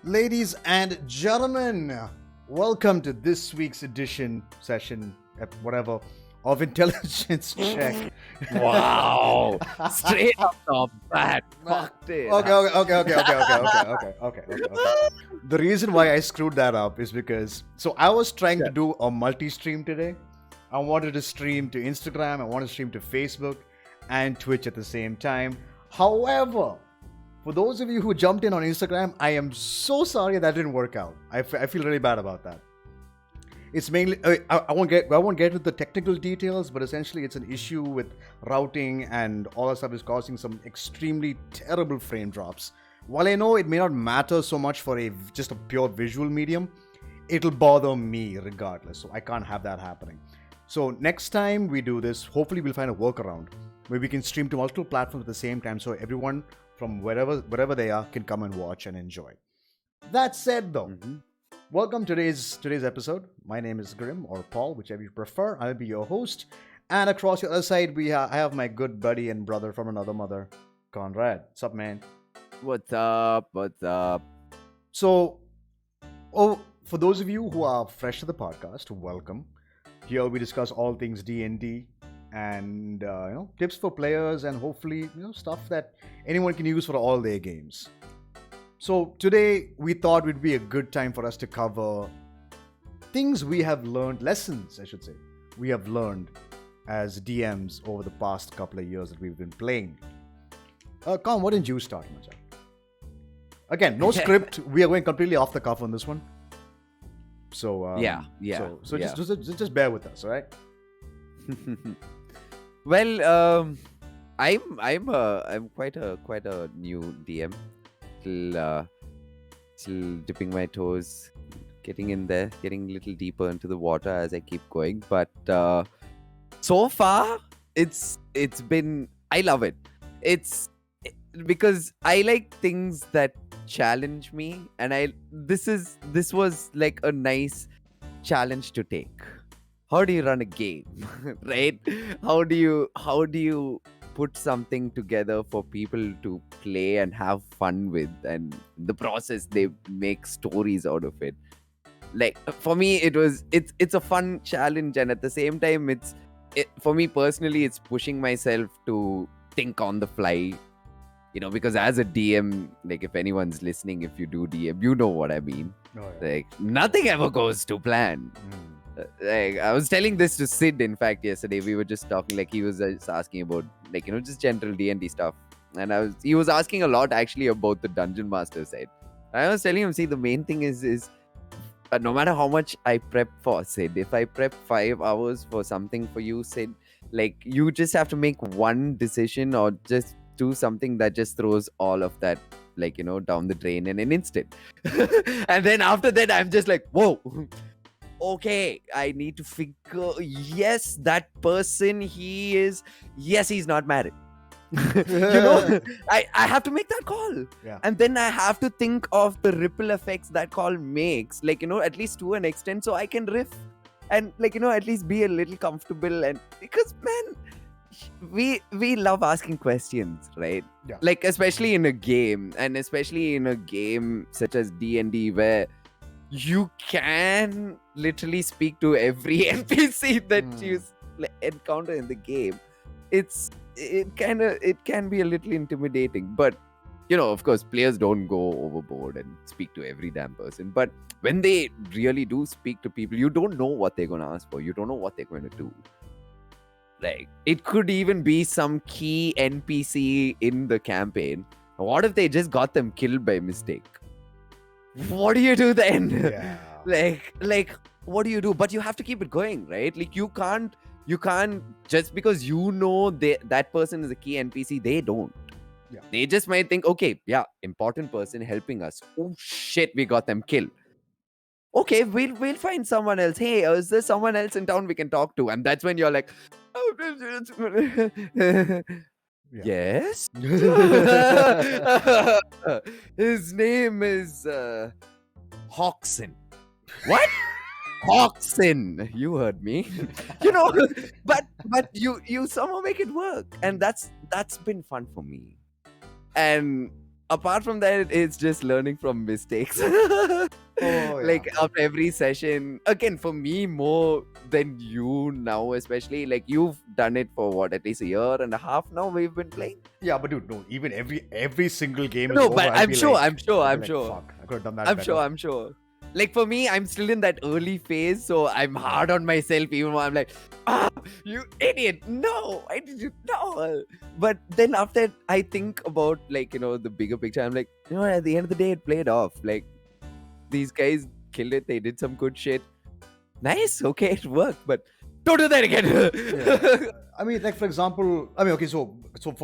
Ladies and gentlemen, welcome to this week's session, whatever, of Intelligence Check. Wow. Straight off the bat. Fucked it. Okay. The reason why I screwed that up is because I was trying to do a multi-stream today. I wanted to stream to Instagram, I wanted to stream to Facebook and Twitch at the same time. However, for those of you who jumped in on Instagram, I am so sorry that didn't work out. I feel really bad about that. It's mainly I won't get into the technical details, but essentially it's an issue with routing and all that stuff is causing some extremely terrible frame drops. While I know it may not matter so much for just a pure visual medium, it'll bother me regardless. So I can't have that happening. So next time we do this, hopefully we'll find a workaround where we can stream to multiple platforms at the same time, so everyone from wherever they are can come and watch and enjoy. That said, though, welcome to today's episode. My name is Grim or Paul, whichever you prefer. I'll be your host. And across the other side, I have my good buddy and brother from another mother, Conrad. What's up, man? What's up? So, for those of you who are fresh to the podcast, welcome. Here we discuss all things D&D and tips for players and hopefully stuff that anyone can use for all their games. So today we thought it would be a good time for us to cover things we have learned, lessons I should say, we have learned as DMs over the past couple of years that we've been playing. Con, why didn't you start, Macha? Again, no script. We are going completely off the cuff on this one. So So just bear with us, all right? Well, I'm quite a new DM. Still dipping my toes, getting in there, getting a little deeper into the water as I keep going. But so far, it's been. I love it. It's because I like things that challenge me, and this was like a nice challenge to take. How do you run a game, right? How do you put something together for people to play and have fun with, and the process they make stories out of it? Like for me, it's a fun challenge, and at the same time, for me personally, it's pushing myself to think on the fly. Because as a DM, like if anyone's listening, if you do DM, you know what I mean. Oh, yeah. Like nothing ever goes to plan. Like I was telling this to Sid, in fact, yesterday. We were just talking, like he was just asking about just general D&D stuff, and he was asking a lot actually about the Dungeon Master side. I was telling him, see, the main thing is no matter how much I prep for Sid, if I prep 5 hours for something for you, Sid, like you just have to make one decision or just do something that just throws all of that down the drain in an instant. And then after that I'm just like, whoa, okay, I need to figure, yes, that person, he's not married. I have to make that call. Yeah. And then I have to think of the ripple effects that call makes, at least to an extent, so I can riff and at least be a little comfortable. And because man, we love asking questions, right? Yeah. Like especially in a game, and especially in a game such as D&D, where you can literally speak to every NPC that you encounter in the game. It can be a little intimidating, but of course players don't go overboard and speak to every damn person. But when they really do speak to people, you don't know what they're going to ask for. You don't know what they're going to do. Like it could even be some key NPC in the campaign. What if they just got them killed by mistake? What do you do then? Yeah. like what do you do? But you have to keep it going, right? Like you can't just because that person is a key NPC, they don't. Yeah. They just might think, okay, yeah, important person helping us. Oh shit, we got them killed. Okay, we'll find someone else. Hey, is there someone else in town we can talk to? And that's when you're like, yes. His name is Hawkson. What? Hawkson. You heard me. But you somehow make it work, and that's been fun for me. And apart from that, it's just learning from mistakes. Oh, Like yeah. after every session, again, for me more than you now, especially like you've done it for what, at least a year and a half now we've been playing. Yeah, but dude, no, even every single game is No, over, but I'll be like, I'm fuck, sure. I could have done that better. I'm sure. Like for me, I'm still in that early phase, so I'm hard on myself even when I'm like, you idiot, no, I didn't know. But then after that, I think about like, the bigger picture. I'm like, at the end of the day, it played off. Like these guys killed it. They did some good shit. Nice, okay, it worked, but don't do that again. Yeah. I mean, like for example, okay, so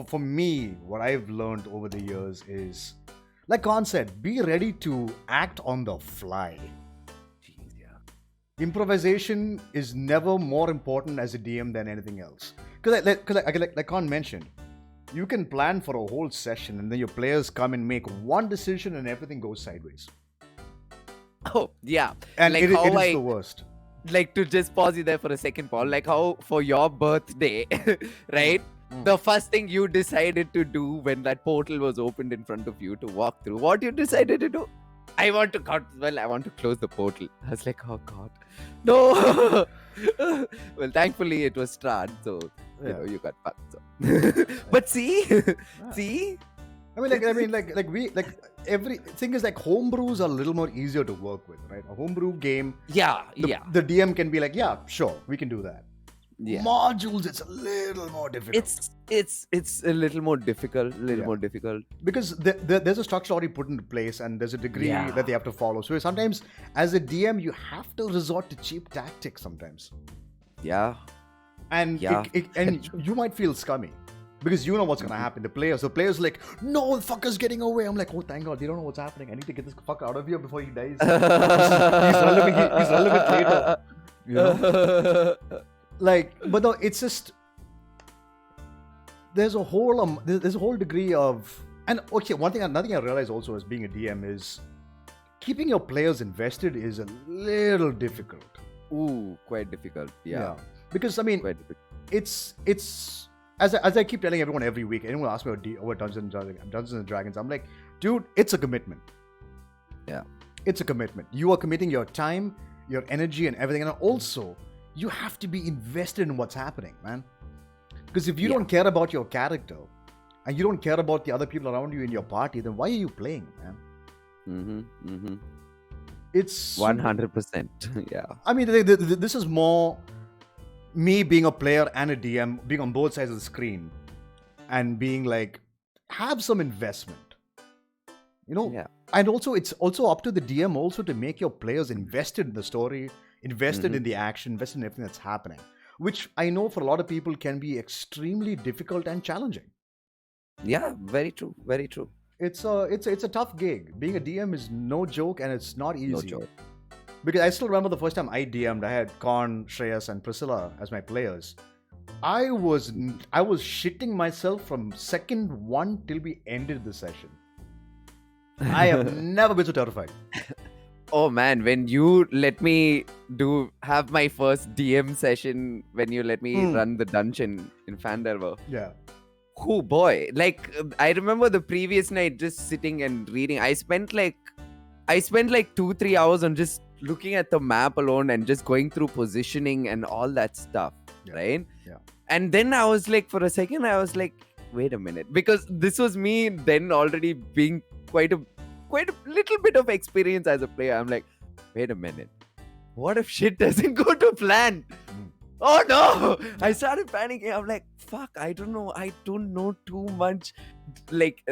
for me, what I've learned over the years is, like Khan said, be ready to act on the fly. Jeez, yeah. Improvisation is never more important as a DM than anything else. Because like Khan mentioned, you can plan for a whole session and then your players come and make one decision and everything goes sideways. Oh, yeah. And Like it how is the worst. Like to just pause you there for a second, Paul. Like how for your birthday, right? The first thing you decided to do when that portal was opened in front of you to walk through, what you decided to do? I want to close the portal. I was like, oh god, no. Well, thankfully it was Strahd, so you got fucked. So. But see, see. Every thing is like homebrews are a little more easier to work with, right? A homebrew game, yeah. The DM can be like, yeah, sure, we can do that. Yeah. Modules, it's a little more difficult. It's a little more difficult, more difficult because there's a structure already put into place and there's a degree that they have to follow. So sometimes, as a DM, you have to resort to cheap tactics sometimes. Yeah. And you might feel scummy. Because you know what's gonna happen. The players like, no, the fucker's getting away. I'm like, oh, thank God, they don't know what's happening. I need to get this fucker out of here before he dies. He's relevant later. You know? Like, but no, it's just there's a whole degree of, and okay, another thing I realized also as being a DM is keeping your players invested is a little difficult. Ooh, quite difficult. Yeah. Because I mean, it's. As I keep telling everyone every week, anyone asks me about Dungeons and Dragons, I'm like, dude, it's a commitment. Yeah. It's a commitment. You are committing your time, your energy, and everything. And also, you have to be invested in what's happening, man. Because if you don't care about your character, and you don't care about the other people around you in your party, then why are you playing, man? It's 100%. Yeah. I mean, this is more me being a player and a DM, being on both sides of the screen and being like, have some investment, and also it's also up to the DM also to make your players invested in the story, invested in the action, invested in everything that's happening, which I know for a lot of people can be extremely difficult and challenging. Yeah, very true. It's a tough gig. Being a DM is no joke, and it's not easy. No joke. Because I still remember the first time I DM'd, I had Korn, Shreyas, and Priscilla as my players. I was shitting myself from second one till we ended the session. I have never been so terrified. Oh man, when you let me have my first DM session, when you let me run the dungeon in Fandelver. Yeah. Oh boy, like I remember the previous night just sitting and reading. I spent like 2-3 hours on just looking at the map alone and just going through positioning and all that stuff, right? Yeah. And then I was like, for a second, I was like, wait a minute, because this was me then already being quite a little bit of experience as a player. I'm like, wait a minute, what if shit doesn't go to plan? Oh no! I started panicking. I'm like, fuck, I don't know too much like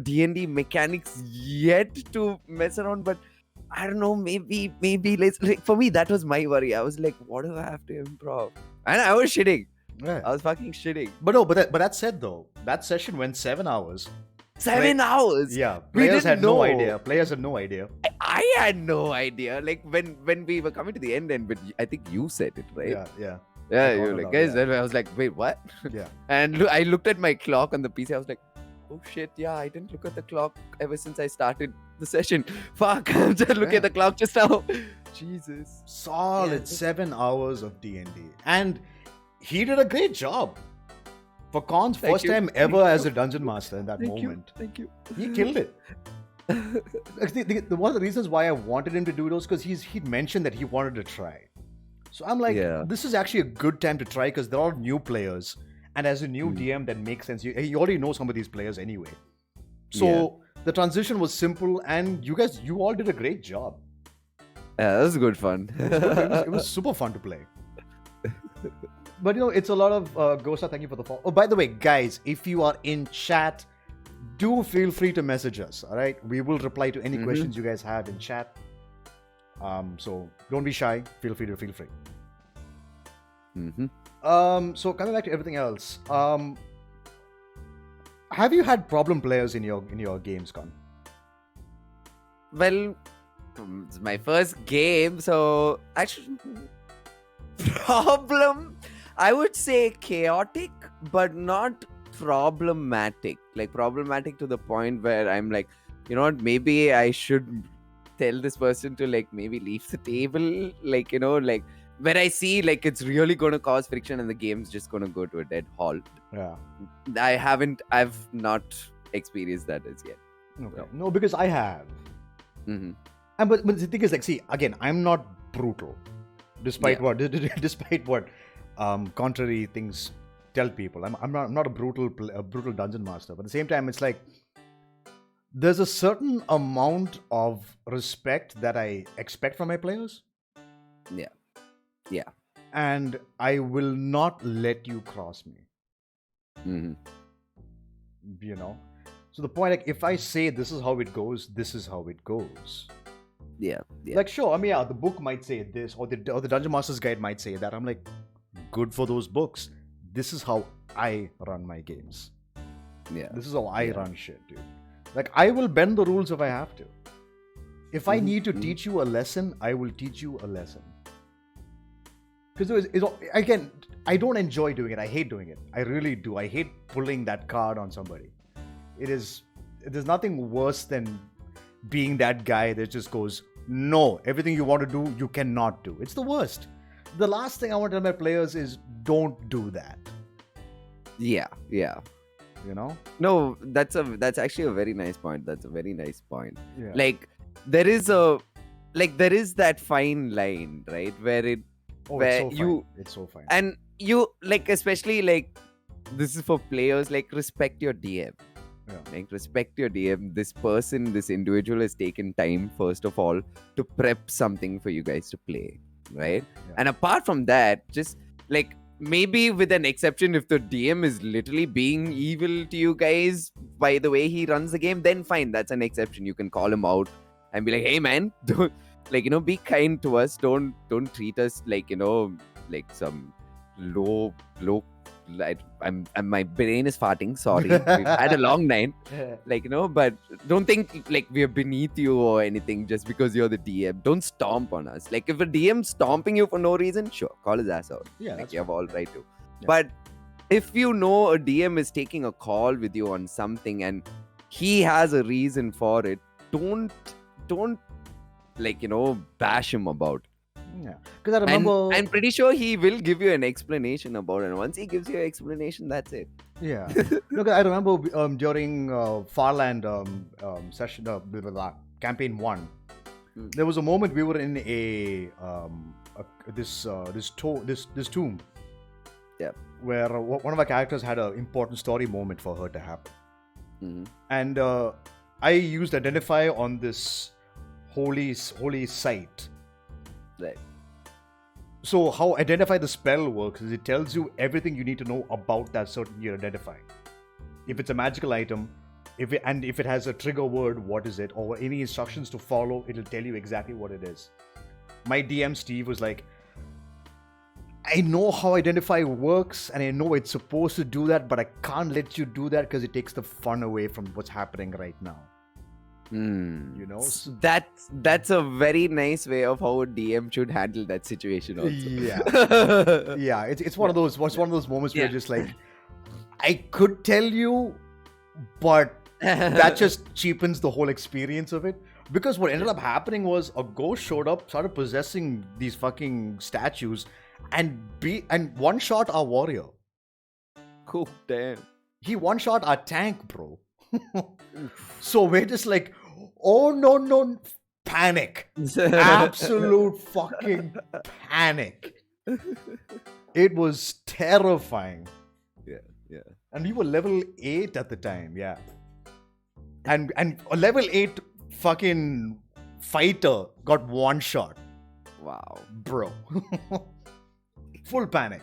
D&D mechanics yet to mess around, but I don't know, maybe let's, like, for me that was my worry. I was like, what do I have to improv? And I was shitting. Right. I was fucking shitting. But that said though, that session went 7 hours. 7 hours. Yeah. Players had no idea. I had no idea. Like when we were coming to the end, but I think you said it, right? Yeah. Yeah, you were like, guys. Yeah. I was like, wait, what? Yeah. And I looked at my clock on the PC. I was like, oh shit, yeah, I didn't look at the clock ever since I started the session. Fuck, I'm just looking at the clock just now. Jesus. Solid 7 hours of D&D. And he did a great job. For Khan's Thank first you. time ever as a dungeon master in that moment. Thank you. He killed it. One of the reasons why I wanted him to do those because he'd mentioned that he wanted to try. So I'm like, Yeah. this is actually a good time to try because they're all new players. And as a new DM, that makes sense. You already know some of these players anyway. So the transition was simple, and you all did a great job. Yeah, that was good fun. It was super fun to play. But it's a lot of Gosa. Thank you for the follow. Oh, by the way, guys, if you are in chat, do feel free to message us. All right, we will reply to any questions you guys have in chat. So don't be shy. Feel free. So coming back to everything else, have you had problem players in your games, Con? Well, it's my first game, so actually, problem. I would say chaotic, but not problematic. Like problematic to the point where I'm like, you know what? Maybe I should tell this person to like maybe leave the table. Like like. When I see like it's really going to cause friction and the game's just going to go to a dead halt. Yeah. I've not experienced that as yet. Okay. So. No, because I have. Mm-hmm. And but the thing is, like, see, again, I'm not brutal, despite what contrary things tell people. I'm not a brutal dungeon master, but at the same time, it's like there's a certain amount of respect that I expect from my players. Yeah. And I will not let you cross me. Mm-hmm. So the point, like, if I say this is how it goes, this is how it goes. Yeah. Like, sure, I mean, the book might say this, or the Dungeon Master's Guide might say that. I'm like, good for those books. This is how I run my games. Yeah. This is how I run shit, dude. Like, I will bend the rules if I have to. If I need to teach you a lesson, I will teach you a lesson. Because again, I don't enjoy doing it. I hate doing it. I really do. I hate pulling that card on somebody. There's nothing worse than being that guy that just goes, no, everything you want to do, you cannot do. It's the worst. The last thing I want to tell my players is don't do that. Yeah. No, that's actually a very nice point. That's a very nice point. Yeah. Like there is that fine line, right? Where it's so fine. And you like, especially like this is for players, like respect your DM. Yeah. Like respect your DM. This individual has taken time, first of all, to prep something for you guys to play, right? Yeah. And apart from that, just like maybe with an exception, if the DM is literally being evil to you guys by the way he runs the game, then fine, that's an exception. You can call him out and be like, hey man, don't be kind to us. Don't treat us like like some low. My brain is farting. Sorry, we've had a long night. But don't think like we're beneath you or anything just because you're the DM. Don't stomp on us. Like if a DM stomping you for no reason, sure, call his ass out. Yeah, like you have all right to. Yeah. But if you know a DM is taking a call with you on something and he has a reason for it, don't bash him about. Yeah, because I remember. I'm pretty sure he will give you an explanation about it. And once he gives you an explanation, that's it. Yeah. No, 'cause I remember during Farland session, campaign 1, there was a moment we were in this tomb. Yeah. Where one of our characters had an important story moment for her to happen. Mm-hmm. And I used identify on this holy site. Right. So how identify the spell works is it tells you everything you need to know about that certain you're identifying. If it's a magical item, if it has a trigger word, what is it, or any instructions to follow, it'll tell you exactly what it is. My DM Steve was like, I know how identify works and I know it's supposed to do that, but I can't let you do that because it takes the fun away from what's happening right now. That's a very nice way of how a DM should handle that situation also. Yeah. It's one of those moments where just like, I could tell you, but that just cheapens the whole experience of it. Because what ended up happening was a ghost showed up, started possessing these fucking statues, and one shot our warrior. Oh, damn. He one-shot our tank, bro. So we're just like, oh no, panic. Absolute fucking panic. It was terrifying. Yeah. And we were level 8 at the time, yeah. And a level 8 fucking fighter got one shot. Wow. Bro. Full panic.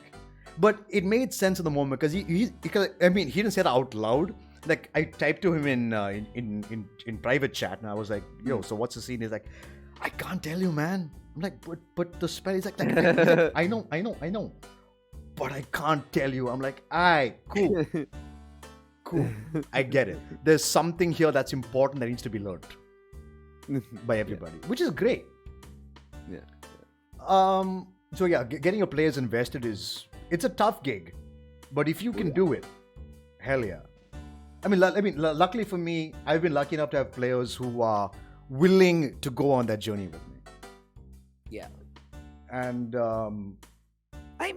But it made sense in the moment because he didn't say that out loud. Like, I typed to him in private chat, and I was like, yo, so what's the scene? He's like, I can't tell you, man. I'm like, but the spell is like I know. But I can't tell you. I'm like, aye, cool. I get it. There's something here that's important that needs to be learned by everybody, which is great. Yeah. So yeah, getting your players invested it's a tough gig, but if you can do it, hell yeah. I mean, luckily for me, I've been lucky enough to have players who are willing to go on that journey with me. Yeah. And I'm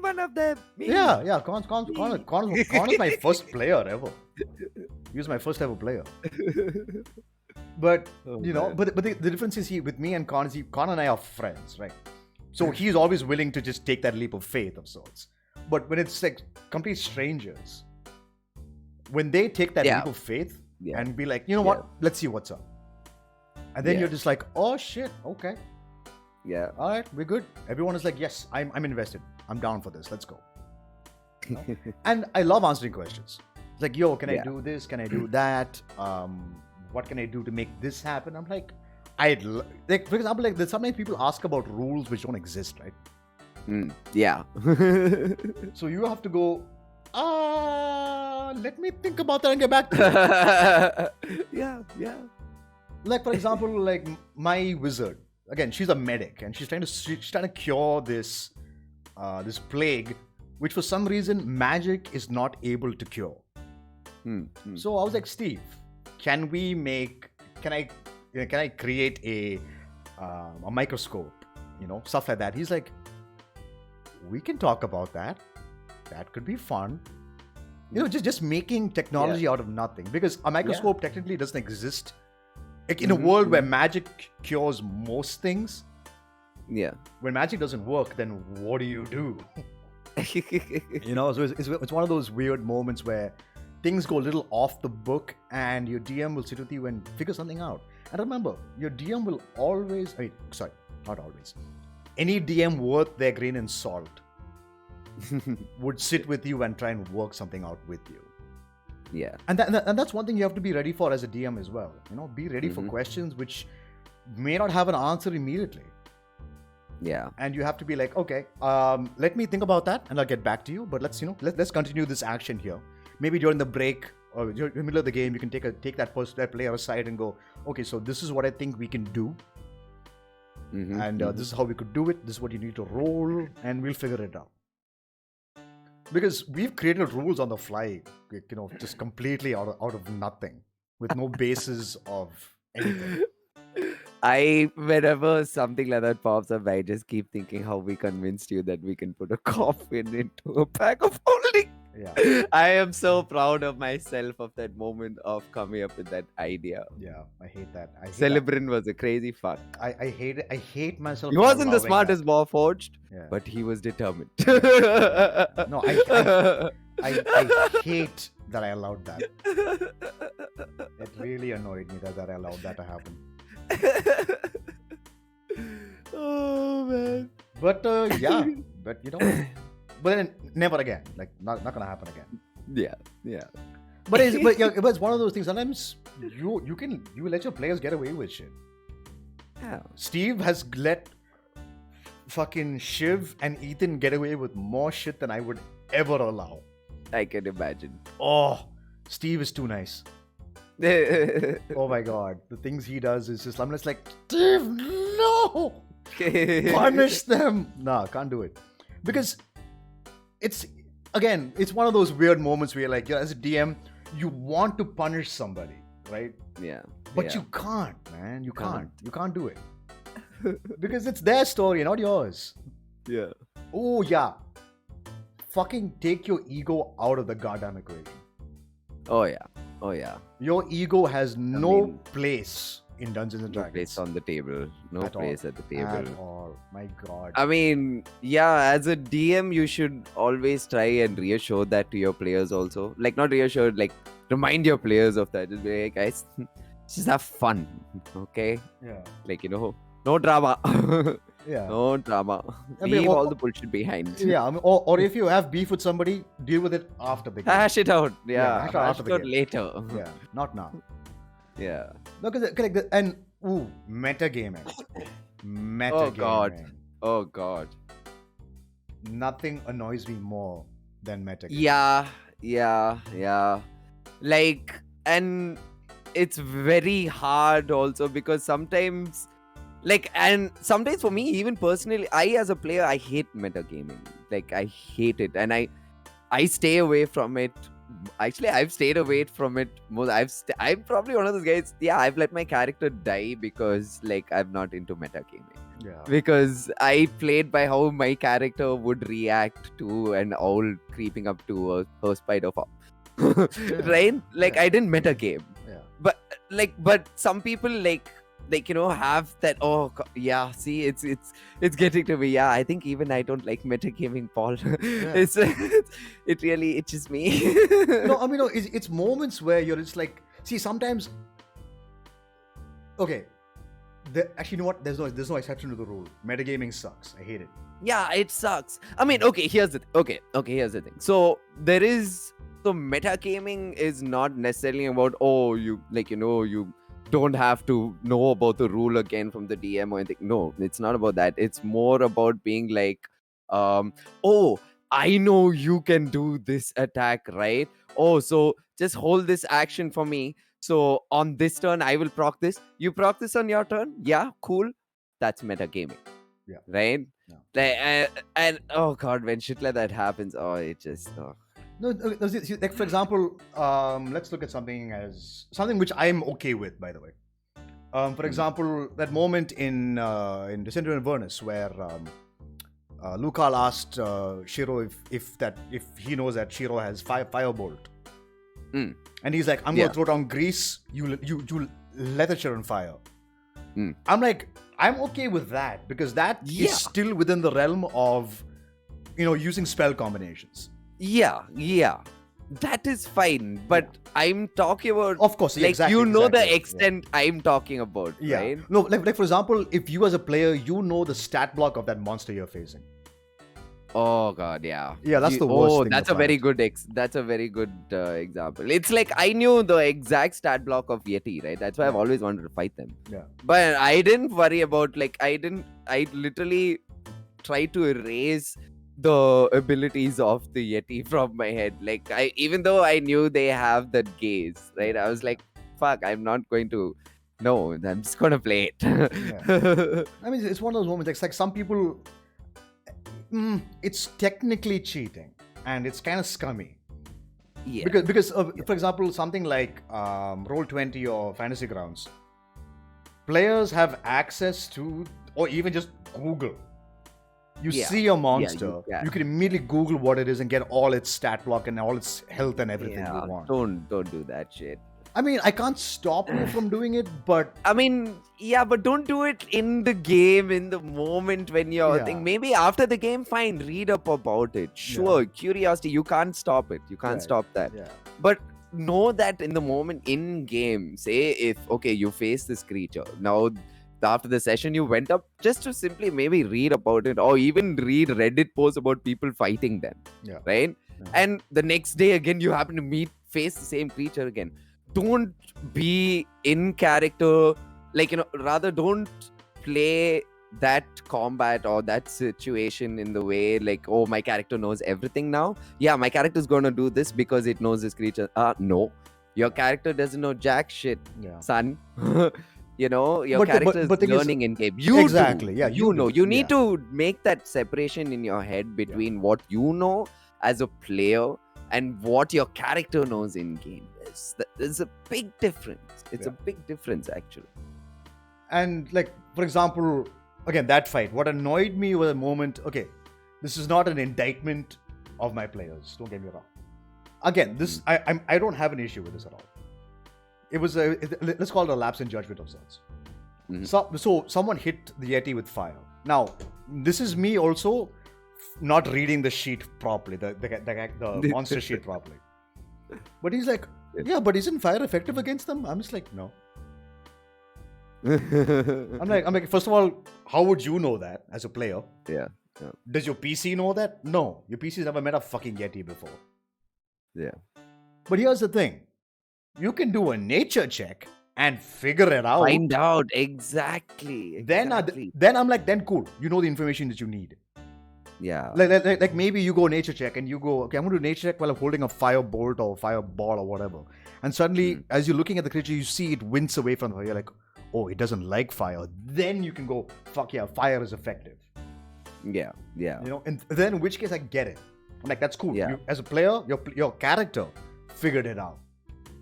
one of them. yeah. Con is my first player ever. He was my first ever player. But but the difference is with me and Con is Con and I are friends, right? So he's always willing to just take that leap of faith of sorts. But when it's like complete strangers, when they take that leap of faith and be like, you know what, let's see what's up. And then you're just like, oh shit, okay. Yeah. All right, we're good. Everyone is like, yes, I'm invested. I'm down for this. Let's go. You know? And I love answering questions. It's like, yo, can I do this? Can I do that? What can I do to make this happen? I'm like, like, for example, like sometimes people ask about rules which don't exist, right? Yeah. So you have to go, let me think about that and get back to you. Yeah. Like, for example, like my wizard, again, she's a medic and she's trying to cure this plague, which for some reason magic is not able to cure. So I was like, Steve, can I create a microscope, stuff like that? He's like, we can talk about that. That could be fun. Just making technology out of nothing, because a microscope technically doesn't exist. Like in a world where magic cures most things, when magic doesn't work, then what do you do? So it's one of those weird moments where things go a little off the book and your DM will sit with you and figure something out. And remember, your DM will always, not always. Any DM worth their grain and salt would sit with you and try and work something out with you. Yeah. And that's one thing you have to be ready for as a DM as well. Be ready for questions which may not have an answer immediately. Yeah. And you have to be like, okay, let me think about that and I'll get back to you. But let's continue this action here. Maybe during the break or during the middle of the game, you can take that player aside and go, okay, so this is what I think we can do. And this is how we could do it. This is what you need to roll, and we'll figure it out. Because we've created rules on the fly, just completely out of nothing, with no basis of anything. Whenever something like that pops up, I just keep thinking how we convinced you that we can put a coffin into a pack of holding. Yeah. I am so proud of myself of that moment of coming up with that idea. Yeah, I hate that. Celebrant was a crazy fuck. I hate it. I hate myself. He wasn't the smartest Warforged, but he was determined. No, I hate that I allowed that. It really annoyed me that I allowed that to happen. Oh man. But but then never again. Like not gonna happen again. Yeah. But it's one of those things. Sometimes you let your players get away with shit. Yeah. Steve has let fucking Shiv and Ethan get away with more shit than I would ever allow. I can imagine. Oh, Steve is too nice. Oh my god, the things he does is just, I'm just like, Steve, no! Punish them! Nah, can't do it. Because it's one of those weird moments where, like, as a DM, you want to punish somebody, right? Yeah. But you can't, man. You can't. You can't do it. Because it's their story, not yours. Yeah. Oh, yeah. fucking take your ego out of the goddamn equation. Oh yeah. Your ego has no mean, place in Dungeons and No Dragons. place on the table. No At place all. at the table. At all. My God. I mean, yeah, as a DM, you should always try and reassure that to your players also. Like, not reassure, like, remind your players of that. Just be like, guys, just have fun, okay? Yeah. Like, no drama. Yeah. No drama. I mean, Leave all the bullshit behind. Yeah. I mean, or if you have beef with somebody, deal with it after the game. Hash it out. Yeah, hash it hash after it the out game. later. Yeah. Not now. Yeah. No, because correct. And metagaming. Metagaming. Oh God. Nothing annoys me more than metagaming. Yeah. Like, and it's very hard also because sometimes, sometimes for me, even personally, I as a player, I hate metagaming. Like, I hate it, and I stay away from it. Actually, I've stayed away from it most. I'm probably one of those guys. Yeah, I've let my character die because like I'm not into metagaming. Yeah. Because I played by how my character would react to an owl creeping up to a spider farm. Right? Like, Yeah. I didn't metagame. Yeah. But some people have that. Yeah, see, it's getting to me. Yeah, I think even I don't like metagaming, Paul. It really itches me. No, I mean, no, it's moments where you're just like, see, sometimes. Okay. Actually, you know what? There's no exception to the rule. Metagaming sucks. I hate it. Yeah, it sucks. I mean, okay, here's the here's the thing. So metagaming is not necessarily about you don't have to know about the rule again from the DM or anything. No, it's not about that. It's more about being like, I know you can do this attack, right? Oh, so just hold this action for me. So on this turn, I will proc this. You proc this on your turn? Yeah, cool. That's metagaming. Yeah. Right? Yeah. And oh god, when shit like that happens, it just... No, see, like for example, let's look at something which I'm okay with, by the way. For example, that moment in Descent into Avernus where Lucal asked Shiro if he knows that Shiro has firebolt, and he's like, "I'm gonna throw down grease. You let the shit on fire." I'm like, I'm okay with that because that is still within the realm of using spell combinations. Yeah, that is fine. But I'm talking about, of course, exactly, the extent I'm talking about, right? No, like for example, if you as a player, you know the stat block of that monster you're facing. Oh god, yeah. Yeah, that's the worst thing. That's a very good that's a very good example. It's like I knew the exact stat block of Yeti, right? That's why I've always wanted to fight them. Yeah. But I didn't worry about I literally tried to erase the abilities of the Yeti from my head. Like, even though I knew they have that gaze, right? I was like, fuck, I'm not going to. No, I'm just gonna play it. I mean, it's one of those moments. It's like some people. It's technically cheating, and it's kind of scummy. Yeah. Because for example, something like Roll20 or Fantasy Grounds, players have access to, or even just Google. You see a monster, you can immediately Google what it is and get all its stat block and all its health and everything you want. Don't do that shit. I mean, I can't stop you from doing it, but... I mean, yeah, but don't do it in the game, in the moment when you're... Maybe after the game, fine, read up about it. Sure, curiosity, you can't stop it. You can't stop that. Yeah. But know that in the moment, in game, say if, okay, you face this creature. Now, after the session, you went up just to simply maybe read about it or even read Reddit posts about people fighting them. Yeah. Right? Yeah. And the next day, again, you happen to face the same creature again. Don't be in character, rather don't play that combat or that situation in the way like, oh, my character knows everything now. Yeah, my character's gonna do this because it knows this creature. No, your character doesn't know jack shit, son. Your character is learning in game. You exactly, do. You know. You need to make that separation in your head between what you know as a player and what your character knows in game. There's a big difference. It's a big difference, actually. And, like, for example, again, that fight, what annoyed me was a moment, okay, this is not an indictment of my players. Don't get me wrong. Again, this I don't have an issue with this at all. It was let's call it a lapse in judgment of sorts. So someone hit the Yeti with fire. Now, this is me also not reading the sheet properly, the monster sheet properly. But he's like, yeah, but isn't fire effective against them? I'm just like, no. I'm like, first of all, how would you know that as a player? Yeah. Does your PC know that? No, your PC's never met a fucking Yeti before. Yeah. But here's the thing. You can do a nature check and figure it out. Find out exactly. Then I'm like, then cool. You know the information that you need. Yeah. Like maybe you go nature check and you go, okay, I'm going to do nature check while I'm holding a fire bolt or fireball or whatever. And suddenly, as you're looking at the creature, you see it wince away from her. You're like, oh, it doesn't like fire. Then you can go, fuck yeah, fire is effective. Yeah. You know, and then in which case I get it. I'm like, that's cool. Yeah. You, as a player, your character figured it out.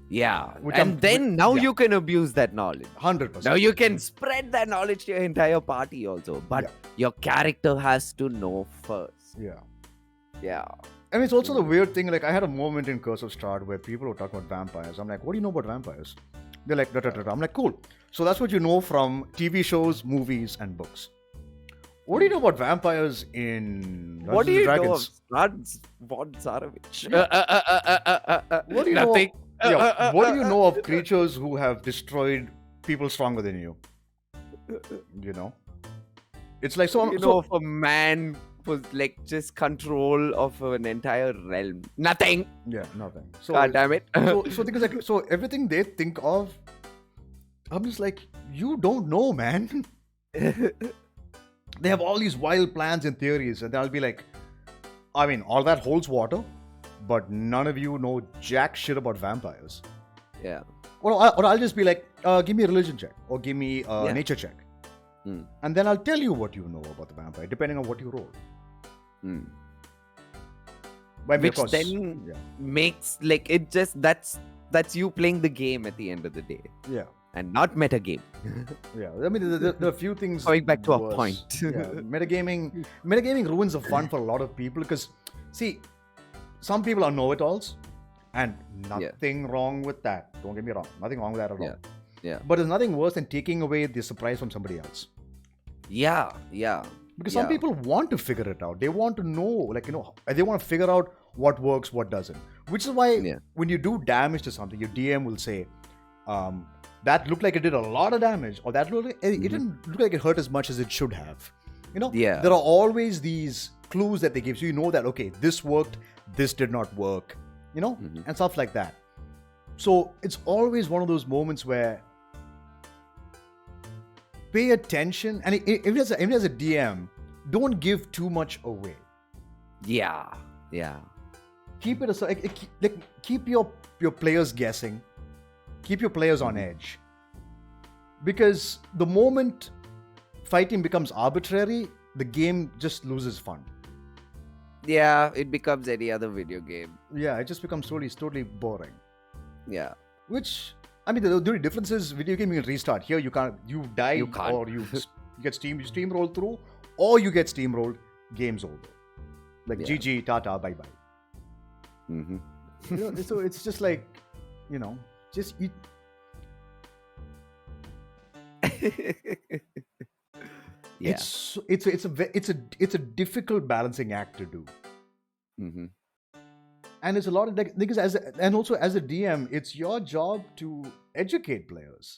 Yeah. Now you can abuse that knowledge. 100%. Now you can spread that knowledge to your entire party also. But your character has to know first. Yeah. I mean, it's also the weird thing. Like, I had a moment in Curse of Strahd where people were talking about vampires. I'm like, what do you know about vampires? They're like, da, da, da, da. I'm like, cool. So that's what you know from TV shows, movies, and books. What do you know about vampires in What do you know of Dragons? Strahd von Zarovich? What do you Nothing. know? What do you know of creatures who have destroyed people stronger than you? You know, it's like so. You know, of a man was like just control of an entire realm. Nothing. Yeah, nothing. So, God damn it. so because like, so everything they think of, I'm just like, you don't know, man. They have all these wild plans and theories, and I'll be like, I mean, all that holds water, but none of you know jack shit about vampires. Yeah. Or I'll just be like, give me a religion check, or give me a nature check. And then I'll tell you what you know about the vampire, depending on what you roll. Which then makes like it just that's you playing the game at the end of the day. Yeah. And not metagame. Yeah, I mean, there are a few things. Going back to worse. a point. Metagaming ruins the fun for a lot of people because, see, some people are know-it-alls, and nothing wrong with that. Don't get me wrong, nothing wrong with that at all. Yeah. But there's nothing worse than taking away the surprise from somebody else. Yeah. Because some people want to figure it out. They want to know, like, you know, they want to figure out what works, what doesn't. Which is why when you do damage to something, your DM will say, that looked like it did a lot of damage, or that looked like, it didn't look like it hurt as much as it should have. You know, there are always these clues that they give, so you know that, okay, this worked, this did not work, you know, and stuff like that. So it's always one of those moments where pay attention, and even as a DM, don't give too much away. Yeah. Keep it aside, like keep your players guessing. Keep your players on edge. Because the moment fighting becomes arbitrary, the game just loses fun. Yeah, it becomes any other video game. Yeah, it just becomes totally boring. Yeah. Which, I mean, the only difference is video game you can restart. Here you can't. You die or you get steamrolled through, or you get steamrolled, game's over. Like GG, Tata, bye bye. You know, so it's just like, you know, just eat. It's a difficult balancing act to do. And it's a lot of because as a DM, it's your job to educate players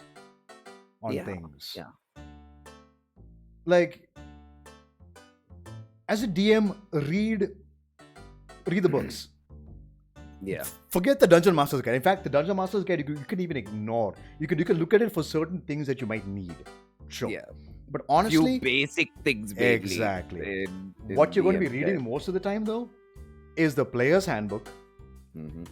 on things. Yeah. Like, as a DM, read the books. Yeah. Forget the Dungeon Master's Guide. In fact, the Dungeon Master's Guide you can even ignore. You can look at it for certain things that you might need. Sure. Yeah. But honestly, few basic things. Mainly exactly. What you're going to be reading most of the time, though, is the Player's Handbook,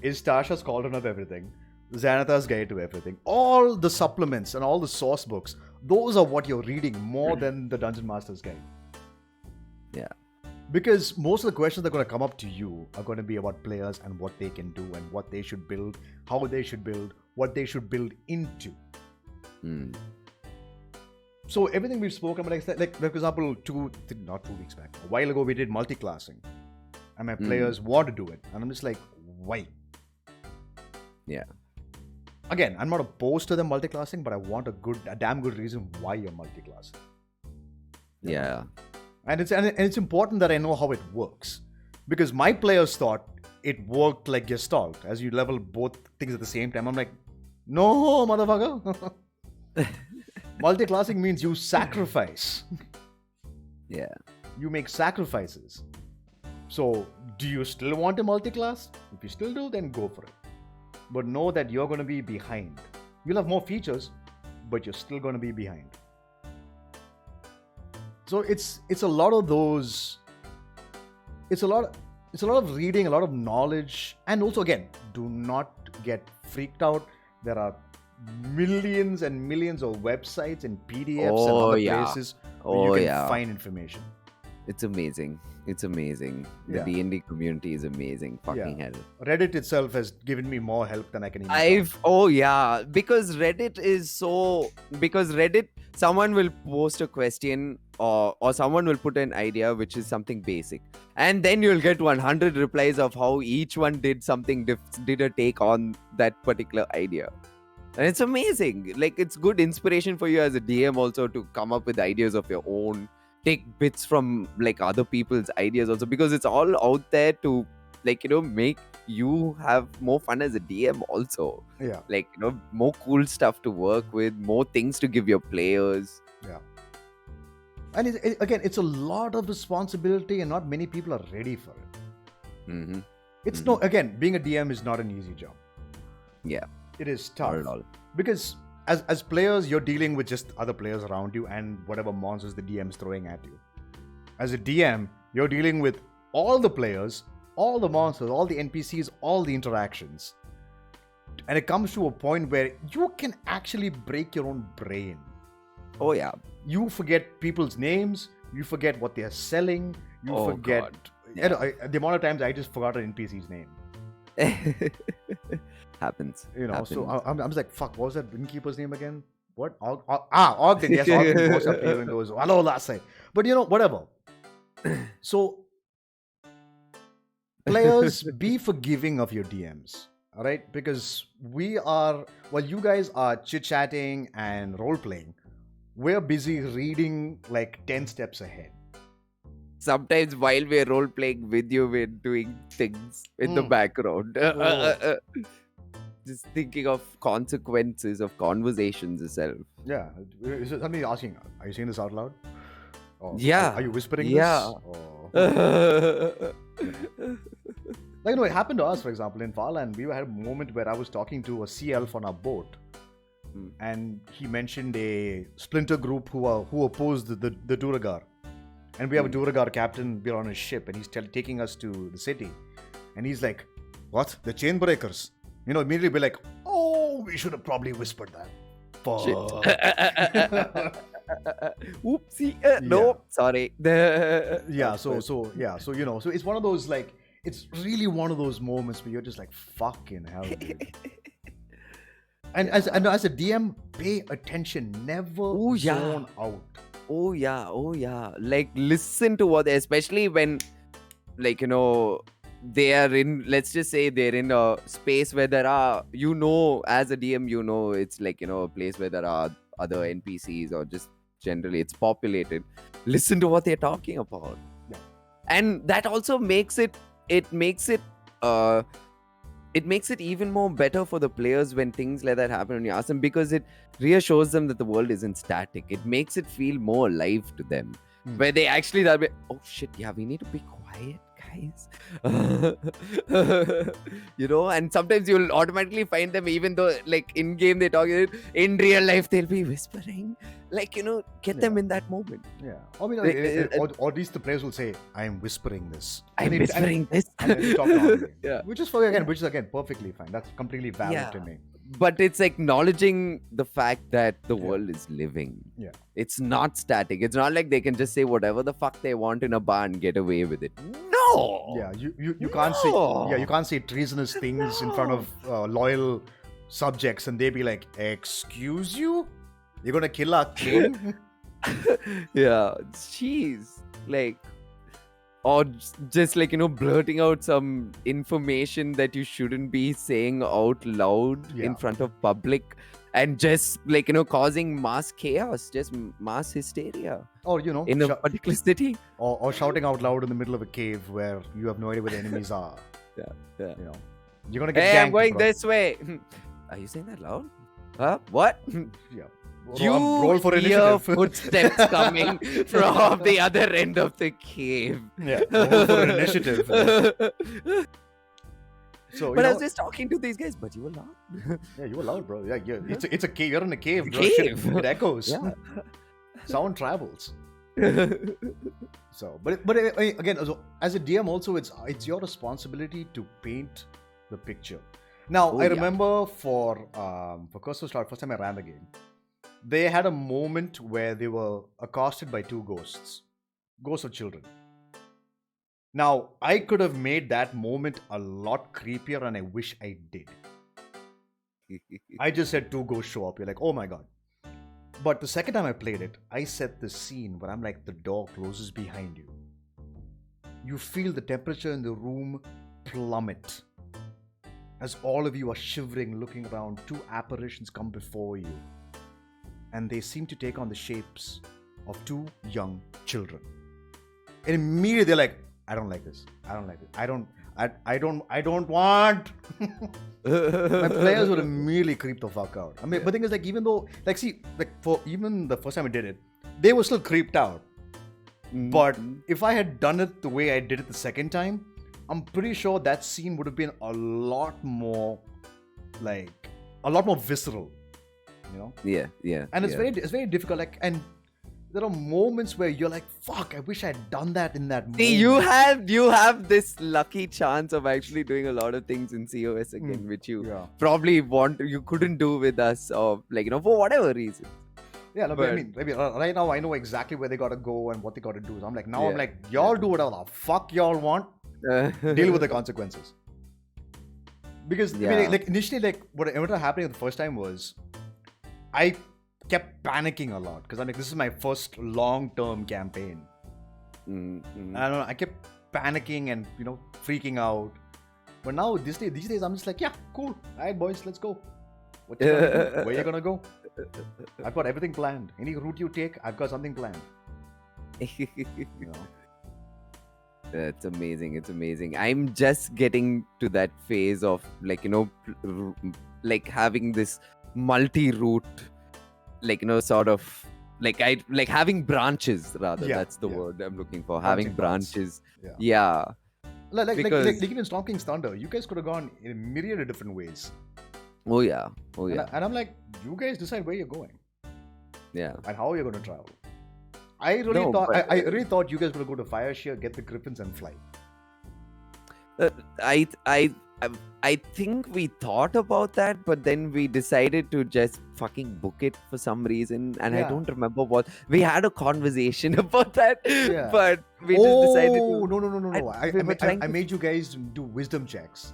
is Tasha's Cauldron of Everything, Xanathar's Guide to Everything, all the supplements and all the source books. Those are what you're reading more than the Dungeon Master's Guide. Yeah. Because most of the questions that are going to come up to you are going to be about players and what they can do and what they should build, how they should build, what they should build into. So everything we've spoken about, like for example, not 2 weeks back, a while ago we did multi-classing. and my players want to do it, and I'm just like, why? Yeah. Again, I'm not opposed to them multiclassing, but I want a damn good reason why you're multiclassing. Yeah. And it's important that I know how it works, because my players thought it worked like Gestalt, as you level both things at the same time. I'm like, no, motherfucker. Multiclassing means you sacrifice. Yeah. You make sacrifices. So, do you still want a multiclass? If you still do, then go for it. But know that you're going to be behind. You'll have more features, but you're still going to be behind. So it's a lot of those. It's a lot of reading, a lot of knowledge, and also again, do not get freaked out. There are millions and millions of websites and PDFs and other places where you can find information. It's amazing. It's amazing. Yeah. The D&D community is amazing. Fucking hell. Reddit itself has given me more help than I can even because Reddit, someone will post a question or someone will put an idea which is something basic, and then you'll get 100 replies of how each one did something did a take on that particular idea. And it's amazing. Like, it's good inspiration for you as a DM also to come up with ideas of your own, take bits from like other people's ideas also, because it's all out there to, like, you know, make you have more fun as a DM also. Yeah. Like, you know, more cool stuff to work with, more things to give your players. Yeah. And it's a lot of responsibility, and not many people are ready for it. Mm-hmm. It's no, again, being a DM is not an easy job. Yeah. It is tough. Not at all. Because as players, you're dealing with just other players around you and whatever monsters the DM is throwing at you. As a DM, you're dealing with all the players, all the monsters, all the NPCs, all the interactions. And it comes to a point where you can actually break your own brain. Oh, yeah. You forget people's names, you forget what they're selling, you forget... God. Yeah. The amount of times I just forgot an NPC's name. Happens. You know, Happens. so I'm just like, fuck, what was that innkeeper's name again? What? Ogden. Yes, Ogden goes up here and goes, hello, last night. But you know, whatever. So, players, be forgiving of your DMs, all right? Because while you guys are chit-chatting and role-playing, we're busy reading like 10 steps ahead. Sometimes while we're role-playing with you, we're doing things in the background. Just thinking of consequences of conversations itself. Yeah. Is it somebody asking, are you saying this out loud? Or Yeah. Are you whispering Yeah. this? Like, it happened to us, for example, in Farland. We had a moment where I was talking to a sea elf on our boat. And he mentioned a splinter group who opposed the Duragar. And we have a Duragar captain, we're on his ship, and he's taking us to the city. And he's like, what? The chain breakers? You know, immediately we're like, oh, we should have probably whispered that. Fuck. Oopsie. No, sorry. Yeah, so you know, so it's one of those, like, it's really one of those moments where you're just like, fucking hell, dude. And as a DM, pay attention, never zone out. Oh yeah. Like, listen to what especially when, like, you know, they are in, let's just say they're in a space where there are, you know, as a DM, you know, it's like, you know, a place where there are other NPCs or just generally it's populated. Listen to what they're talking about. Yeah. And that also makes it even more better for the players when things like that happen when you ask them, because it reassures them that the world isn't static. It makes it feel more alive to them. Where they actually, they'll be, oh shit, yeah, we need to be quiet, guys. You know, and sometimes you'll automatically find them, even though like in game they talk, in real life they'll be whispering. Like, you know, get them in that moment. Yeah. I mean, or at least the players will say, I'm whispering this. I'm whispering this. And then talk normally. Yeah. Which is again perfectly fine. That's completely valid to me. But it's acknowledging the fact that the world is living. Yeah. It's not static. It's not like they can just say whatever the fuck they want in a bar and get away with it. No. Yeah. You can't say. Yeah. You can't say treasonous things in front of loyal subjects, and they be like, "Excuse you? You're gonna kill our king?" Yeah. Jeez. Like, or just like, blurting out some information that you shouldn't be saying out loud Yeah. in front of public, and just like, causing mass chaos, just mass hysteria Or in a particular city. or shouting out loud in the middle of a cave where you have no idea where the enemies are. Yeah. You're gonna get Hey, ganked. I'm going bro. this way. Are you saying that loud? Huh? What? Yeah. You roll for hear initiative. footsteps coming from the other end of the cave. Yeah. Roll for initiative. So, But I was just talking to these guys, but you were loud. Yeah, you were loud, bro. Yeah, it's a cave. You're in a cave, bro. Cave. Shit, it echoes. Yeah. Sound travels. So, but again, so as a DM, also it's your responsibility to paint the picture. Now, Oh, I yeah. remember for Curse of Start, first time I ran the game, they had a moment where they were accosted by two ghosts of children. Now, I could have made that moment a lot creepier, and I wish I did. I just said two ghosts show up. You're like, oh my god. But the second time I played it, I set the scene where I'm like, the door closes behind you. You feel the temperature in the room plummet. As all of you are shivering, looking around, two apparitions come before you. And they seem to take on the shapes of two young children. And immediately they're like, I don't like this. I don't like this. I don't want. My players would immediately creep the fuck out. I mean, but the thing is, like, even though, like, see, like, for even the first time I did it, they were still creeped out. But if I had done it the way I did it the second time, I'm pretty sure that scene would have been a lot more visceral, Yeah. And it's yeah. very difficult. Like, and there are moments where you're like, "Fuck! I wish I had done that in that moment." See, you have this lucky chance of actually doing a lot of things in COS again, which you probably you couldn't do with us, or like, for whatever reason. Yeah, no, but I mean, right now I know exactly where they gotta go and what they gotta do. So I'm like, I'm like, y'all do whatever the fuck y'all want. Deal with the consequences. Because I mean, like initially, like what ended up happening the first time was, I kept panicking a lot because I'm like, this is my first long-term campaign. And I kept panicking and freaking out. But now these days I'm just like, yeah, cool. All right, boys, let's go. What you gonna do? Where you gonna go? I've got everything planned. Any route you take, I've got something planned. It's amazing. It's amazing. I'm just getting to that phase of like, like having this multi-route, like, sort of like having branches rather. That's the word I'm looking for. Having branches. Yeah. Like even Storm King's Thunder, you guys could have gone in a myriad of different ways. Oh yeah. And I'm like, you guys decide where you're going. Yeah. And how you're going to travel. I really thought you guys were going to go to Fireshare, get the Griffins, and fly. I think we thought about that, but then we decided to just fucking book it for some reason, and I don't remember what. We had a conversation about that, but we just decided to... No. I made you guys do wisdom checks.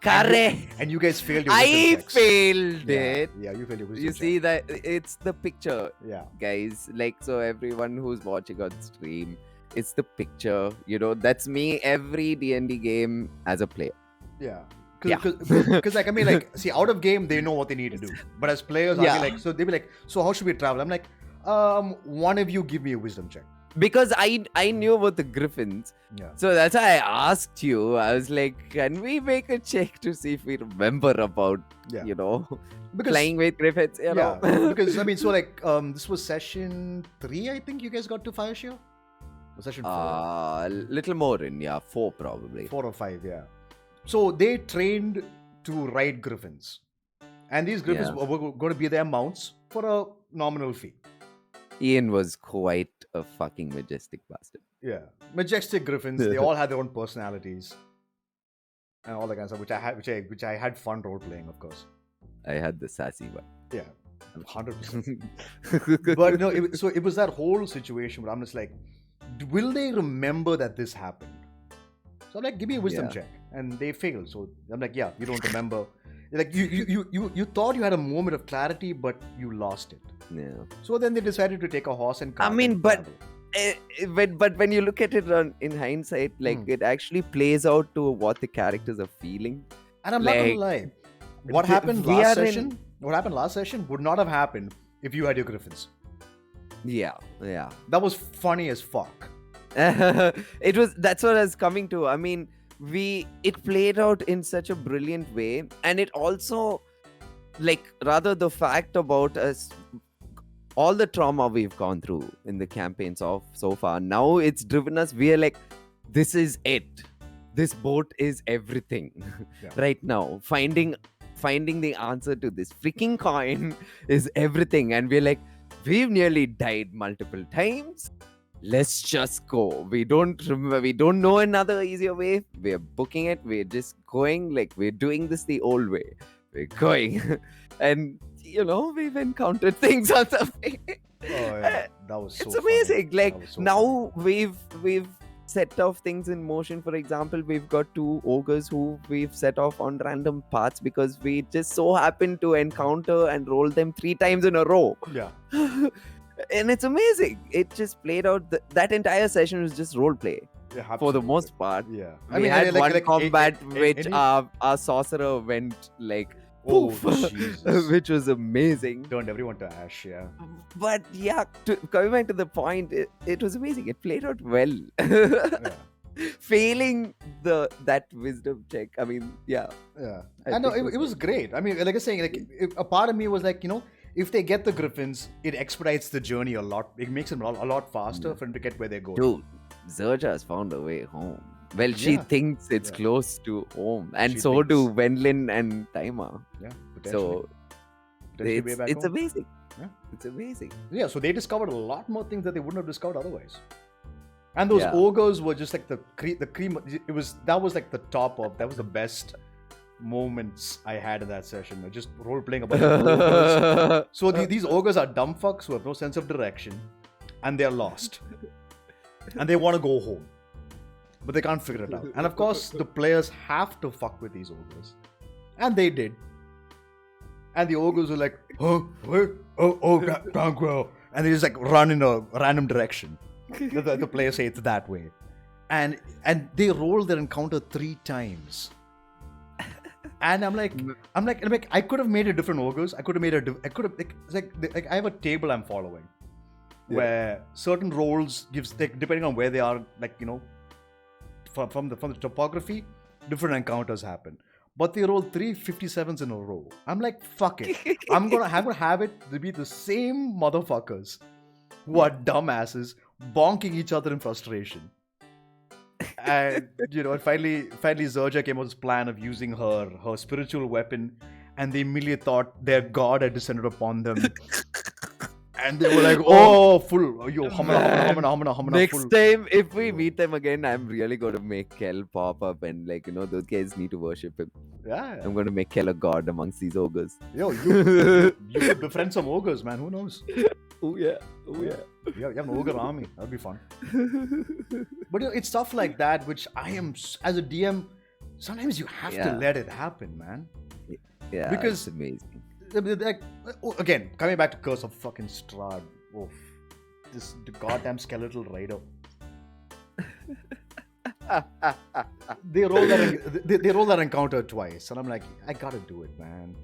Correct. And you guys failed your wisdom checks. Failed it. Yeah, you failed your wisdom checks. You see that it's the picture, guys. Like, so everyone who's watching on stream, it's the picture. That's me every D&D game as a player. Yeah. Because like, I mean, like, see, out of game, they know what they need to do. But as players, they'll be like, so how should we travel? I'm like, one of you give me a wisdom check. Because I knew about the Griffins. Yeah. So that's why I asked you. I was like, can we make a check to see if we remember about, flying with Griffins? You know? Because, I mean, so like, this was session 3, I think you guys got to Fireshare? Or session 4? Little more in, 4 probably. 4 or 5, yeah. So they trained to ride Griffins. And these Griffins were going to be their mounts for a nominal fee. Ian was quite a fucking majestic bastard. Yeah. Majestic Griffins. They all had their own personalities. And all that kind of stuff, which I had fun role-playing, of course. I had the sassy one. Yeah. 100%. But no, it was that whole situation where I'm just like, will they remember that this happened? So I'm like, give me a wisdom check. And they failed. So I'm like, yeah, you don't remember. Like, you thought you had a moment of clarity, but you lost it. Yeah. So then they decided to take a horse and cart. I mean, but but when you look at it in hindsight, like it actually plays out to what the characters are feeling. And I'm not gonna Like, lie, what happened last session would not have happened if you had your Griffins. Yeah. That was funny as fuck. That's what I was coming to. I mean, it played out in such a brilliant way, and it also, like, rather the fact about us, all the trauma we've gone through in the campaigns of so far, now it's driven us. We're like, this is it. This boat is everything. Yeah. Right now. Finding the answer to this freaking coin is everything. And we're like, we've nearly died multiple times. Let's just go. We don't know another easier way. We're booking it. We're just going. Like, we're doing this the old way. We're going. And we've encountered things on the way. Oh yeah, that was so it's amazing. Funny. Like, So now funny. we've set off things in motion. For example, we've got 2 ogres who we've set off on random paths because we just so happened to encounter and roll them 3 times in a row. Yeah. And it's amazing. It just played out. That entire session was just role play for the most part. Yeah. We had one combat which our sorcerer went like poof, Jesus. which was amazing. Turned everyone to ash. Yeah. But yeah, coming back to the point, it was amazing. It played out well. Yeah. Failing that wisdom check. I mean, yeah. Yeah. I know it was great. I mean, like I was saying, like a part of me was like, if they get the Griffins, it expedites the journey a lot. It makes them a lot faster for them to get where they're going. Dude, Zerja has found a way home. Well, she thinks it's close to home, and so do Wenlin and Taima. Yeah, so it's home. Amazing. Yeah, it's amazing. Yeah, so they discovered a lot more things that they wouldn't have discovered otherwise. And those ogres were just like the cream. That was like the top of. That was the best moments I had in that session. Just role playing about ogres. So these ogres are dumb fucks who have no sense of direction, and they're lost, and they want to go home, but they can't figure it out. And of course, the players have to fuck with these ogres, and they did. And the ogres were like, Gangrel, and they just like run in a random direction. The players say it's that way, and they roll their encounter 3 times. And I'm like, I could have made a different ogres. I could have I have a table I'm following, where certain rolls gives, depending on where they are, from the topography, different encounters happen. But they roll 3 57s in a row. I'm like, fuck it. I'm gonna have it to be the same motherfuckers who are dumbasses bonking each other in frustration. And and finally Zerja came up with this plan of using her spiritual weapon, and they immediately thought their god had descended upon them. And they were like, hamana, Next time, if we meet them again, I'm really going to make Kel pop up and those guys need to worship him. Yeah. I'm going to make Kel a god amongst these ogres. Yo, you could befriend some ogres, man. Who knows? Oh yeah. Yeah, you have an ogre army. That'd be fun. But it's stuff like that which I am, as a DM, sometimes you have to let it happen, man. Yeah, because it's amazing. Like, again, coming back to Curse of fucking Strahd. Oof. This goddamn skeletal rider. They roll that encounter twice, and I'm like, I gotta do it, man.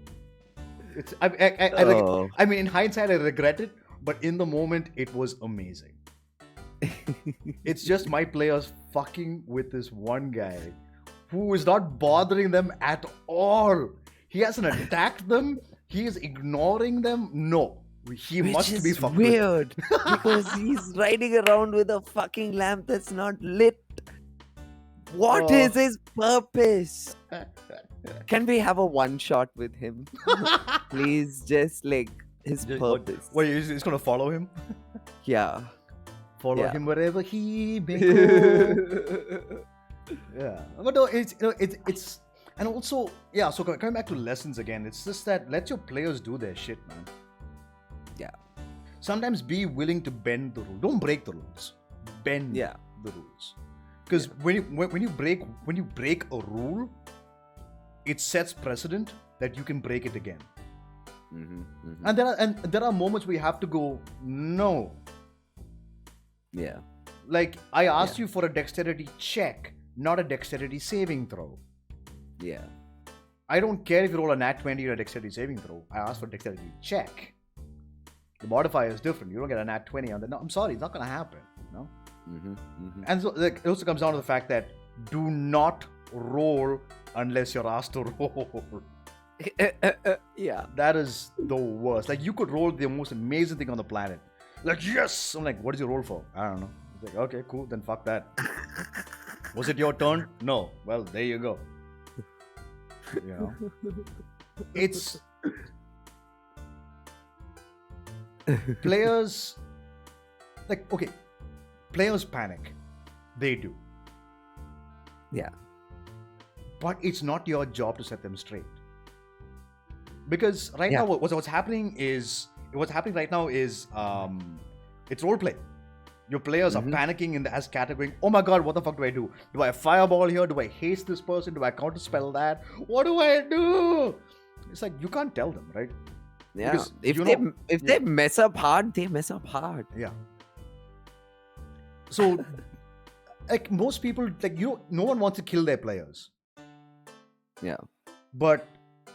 I mean, in hindsight, I regret it, but in the moment, it was amazing. It's just my players fucking with this one guy who is not bothering them at all. He hasn't attacked them. He is ignoring them. No, he must be fucking weird because he's riding around with a fucking lamp that's not lit. What is his purpose? Can we have a one shot with him? Please, just his purpose. What, he's gonna follow him? Yeah. Follow him wherever he may go. Yeah. But no, it's and also, so coming back to lessons again, it's just that let your players do their shit, man. Yeah. Sometimes be willing to bend the rules. Don't break the rules. Bend the rules. Because when you break a rule, it sets precedent that you can break it again. And there are moments where you have to go, no. Yeah. Like, I asked you for a dexterity check, not a dexterity saving throw. Yeah. I don't care if you roll a nat 20 or a dexterity saving throw. I asked for dexterity check. The modifier is different. You don't get a nat 20 on that. No, I'm sorry, it's not going to happen. No. And so, like, it also comes down to the fact that do not roll unless you're asked to roll. Yeah. That is the worst. Like, you could roll the most amazing thing on the planet. Like, yes! I'm like, what did you roll for? I don't know. It's like, okay, cool, then fuck that. Was it your turn? No. Well, there you go. You know? It's... Players... Like, okay, players panic. They do. Yeah. But it's not your job to set them straight. Because right now, what's happening right now is it's roleplay. Your players are panicking in the as category. Oh my god, what the fuck do I do? Do I fireball here? Do I haste this person? Do I counterspell that? What do I do? It's like you can't tell them, right? Yeah. Because if they mess up hard, they mess up hard. Yeah. So, like most people, like no one wants to kill their players. Yeah. But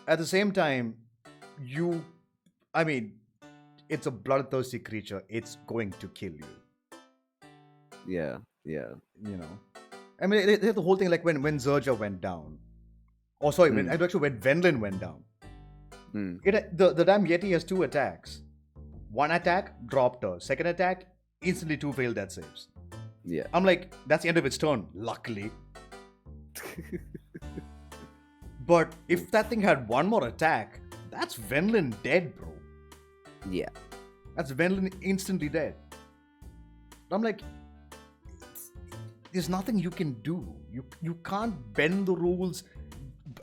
at the same time, it's a bloodthirsty creature. It's going to kill you. Yeah. Yeah. You know, I mean, they have the whole thing like when Zerja went down. Oh, sorry, when Venlin went down. The damn Yeti has 2 attacks. One attack dropped her. Second attack, instantly 2 failed death saves. Yeah. I'm like, that's the end of its turn. Luckily. But if that thing had one more attack, that's Venlin dead, bro. Yeah. That's Venlin instantly dead. I'm like, there's nothing you can do. You can't bend the rules.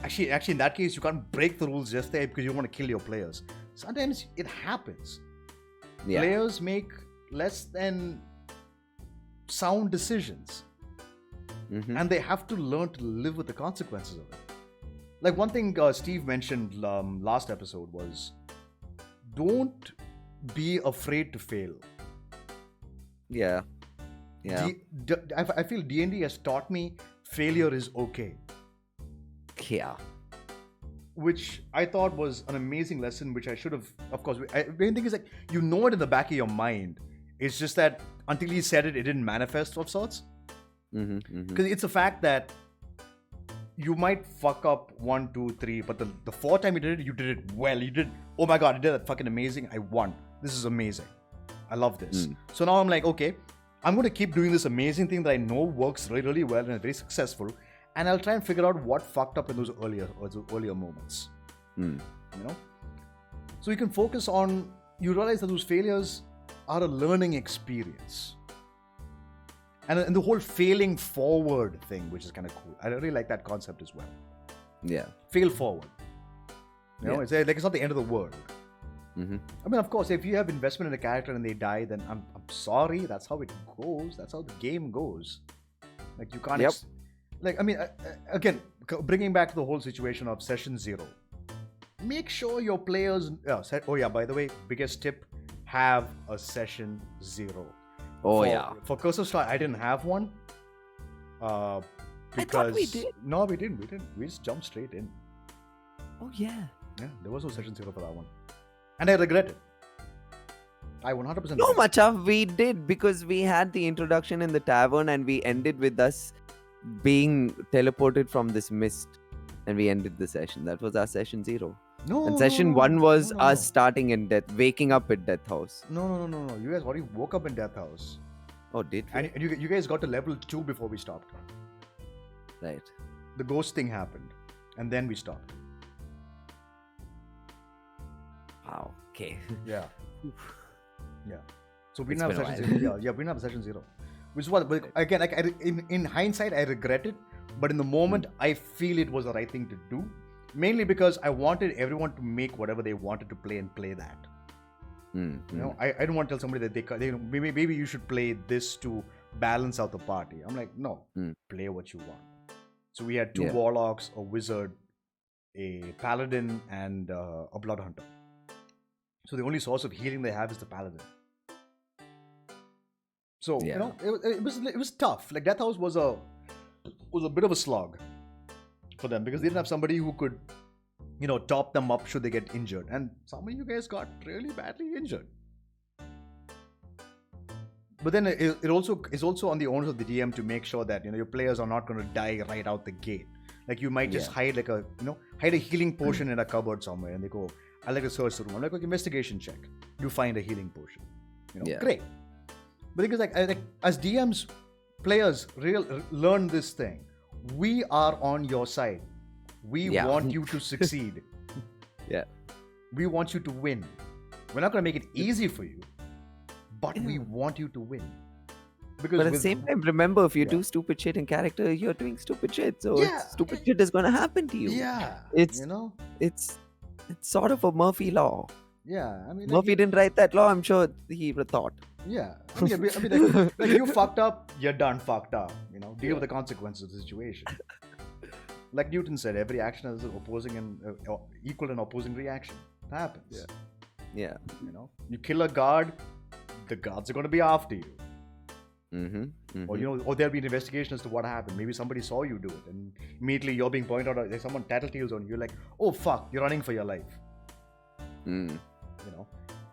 Actually, in that case, you can't break the rules just there because you want to kill your players. Sometimes it happens. Yeah. Players make less than sound decisions. And they have to learn to live with the consequences of it. Like one thing Steve mentioned last episode was, don't be afraid to fail. Yeah. Yeah. I feel D&D has taught me failure is okay. Yeah. Which I thought was an amazing lesson, which I should have, of course. The main thing is like, you know it in the back of your mind. It's just that until he said it, it didn't manifest of sorts. Because it's a fact that you might fuck up 1, 2, 3, but the 4th time you did it well. You did, oh my god, you did that fucking amazing. I won. This is amazing. I love this. So now I'm like, okay, I'm going to keep doing this amazing thing that I know works really, really well and is very successful. And I'll try and figure out what fucked up in those earlier moments. You know? So you can focus on, you realize that those failures are a learning experience. And the whole failing forward thing, which is kind of cool. I really like that concept as well. Yeah. Fail forward. You know, it's like it's not the end of the world. I mean, of course, if you have investment in a character and they die, then I'm sorry. That's how it goes. That's how the game goes. Like you can't. Like, I mean, again, bringing back to the whole situation of session 0. Make sure your players. Oh yeah. By the way, biggest tip: have a session 0. For Curse of Strahd, I didn't have one. Because I thought we did. No, we didn't. We just jumped straight in. Oh yeah. Yeah, there was no session 0 for that one, and I regret it. I 100%. No, Macha, we did because we had the introduction in the tavern and we ended with us being teleported from this mist, and we ended the session. That was our session 0. No. And session 1 was us starting in waking up at Death House. No. You guys already woke up in Death House. Oh, did we? And you guys got to level 2 before we stopped. Right. The ghost thing happened, and then we stopped. Wow. Okay. Yeah. Yeah. So we didn't have session 0. Yeah, we didn't have session 0. Which is what, again, like in hindsight, I regret it. But in the moment, I feel it was the right thing to do. Mainly because I wanted everyone to make whatever they wanted to play and play that. You know, I don't want to tell somebody that maybe you should play this to balance out the party. I'm like, no, play what you want. So we had 2 warlocks, a wizard, a paladin, and a blood hunter. So the only source of healing they have is the paladin. So Yeah. it was tough. Like Death House was a bit of a slog for them because they didn't have somebody who could top them up should they get injured, and some of you guys got really badly injured. But then it also is also on the owners of the DM to make sure that your players are not going to die right out the gate. Like you might just hide like hide a healing potion in a cupboard somewhere, and they go, "I like to search the room." I'm like, "Okay, investigation check." You find a healing potion. Great. But because like as DMs, players learn this thing. We are on your side. We want you to succeed. Yeah. We want you to win. We're not going to make it easy for you, but we want you to win. Because but at the same time, remember, if you do stupid shit in character, you're doing stupid shit. So stupid shit is going to happen to you. Yeah. It's sort of a Murphy law. Yeah. I mean, Murphy didn't write that law. I'm sure he would have thought. Yeah. I mean like you fucked up, you're done fucked up. Deal with the consequences of the situation. Like Newton said, every action has an opposing and equal and opposing reaction. It happens. Yeah. You kill a guard, the guards are going to be after you. Or there'll be an investigation as to what happened. Maybe somebody saw you do it, and immediately you're being pointed out. Like someone tattletales on you. You're like, "Oh fuck!" You're running for your life.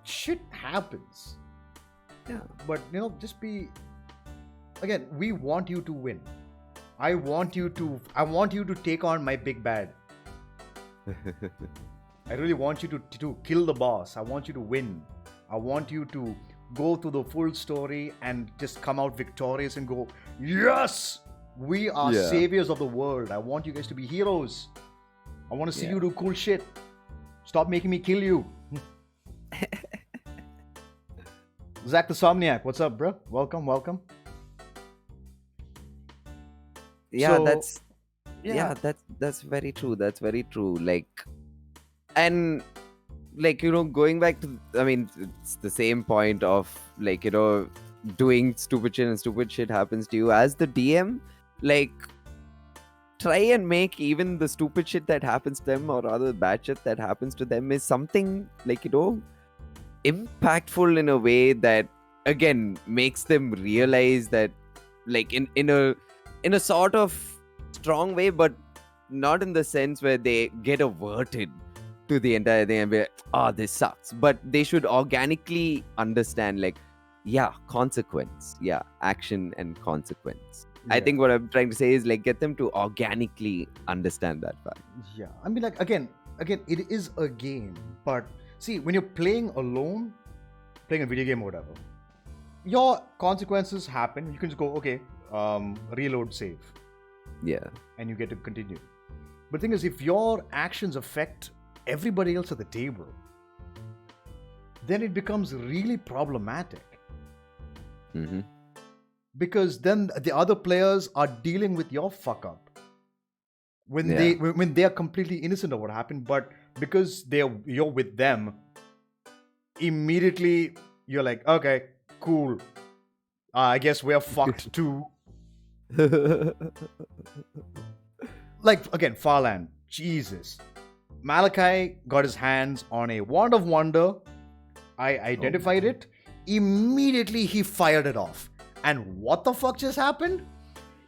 Shit happens. Yeah. But just be. Again, we want you to win. I want you to take on my big bad. I really want you to kill the boss. I want you to win. I want you to go through the full story and just come out victorious and go, yes, we are saviors of the world. I want you guys to be heroes. I want to see you do cool shit. Stop making me kill you. Zach the Somniac, what's up, bro? Welcome. Yeah, So, that's very true. That's very true. And going back to, I mean, it's the same point of doing stupid shit, and stupid shit happens to you as the DM. Try and make even the stupid shit that happens to them, or rather bad shit that happens to them, is something impactful in a way that again makes them realize that in a sort of strong way, but not in the sense where they get averted to the entire thing and be like, "Oh, this sucks." But they should organically understand, consequence, action and consequence. I think what I'm trying to say is get them to organically understand that fact. Yeah, I mean, again, it is a game, but see, when you're playing alone, playing a video game or whatever, your consequences happen. You can just go, okay, reload, save. Yeah. And you get to continue. But the thing is, if your actions affect everybody else at the table, then it becomes really problematic. Because then the other players are dealing with your fuck up when they are completely innocent of what happened, but because you're with them, immediately you're like, okay, cool, I guess we're fucked too. Again, Farland, Jesus, Malachi got his hands on a wand of wonder. I identified it. Immediately he fired it off. And what the fuck just happened?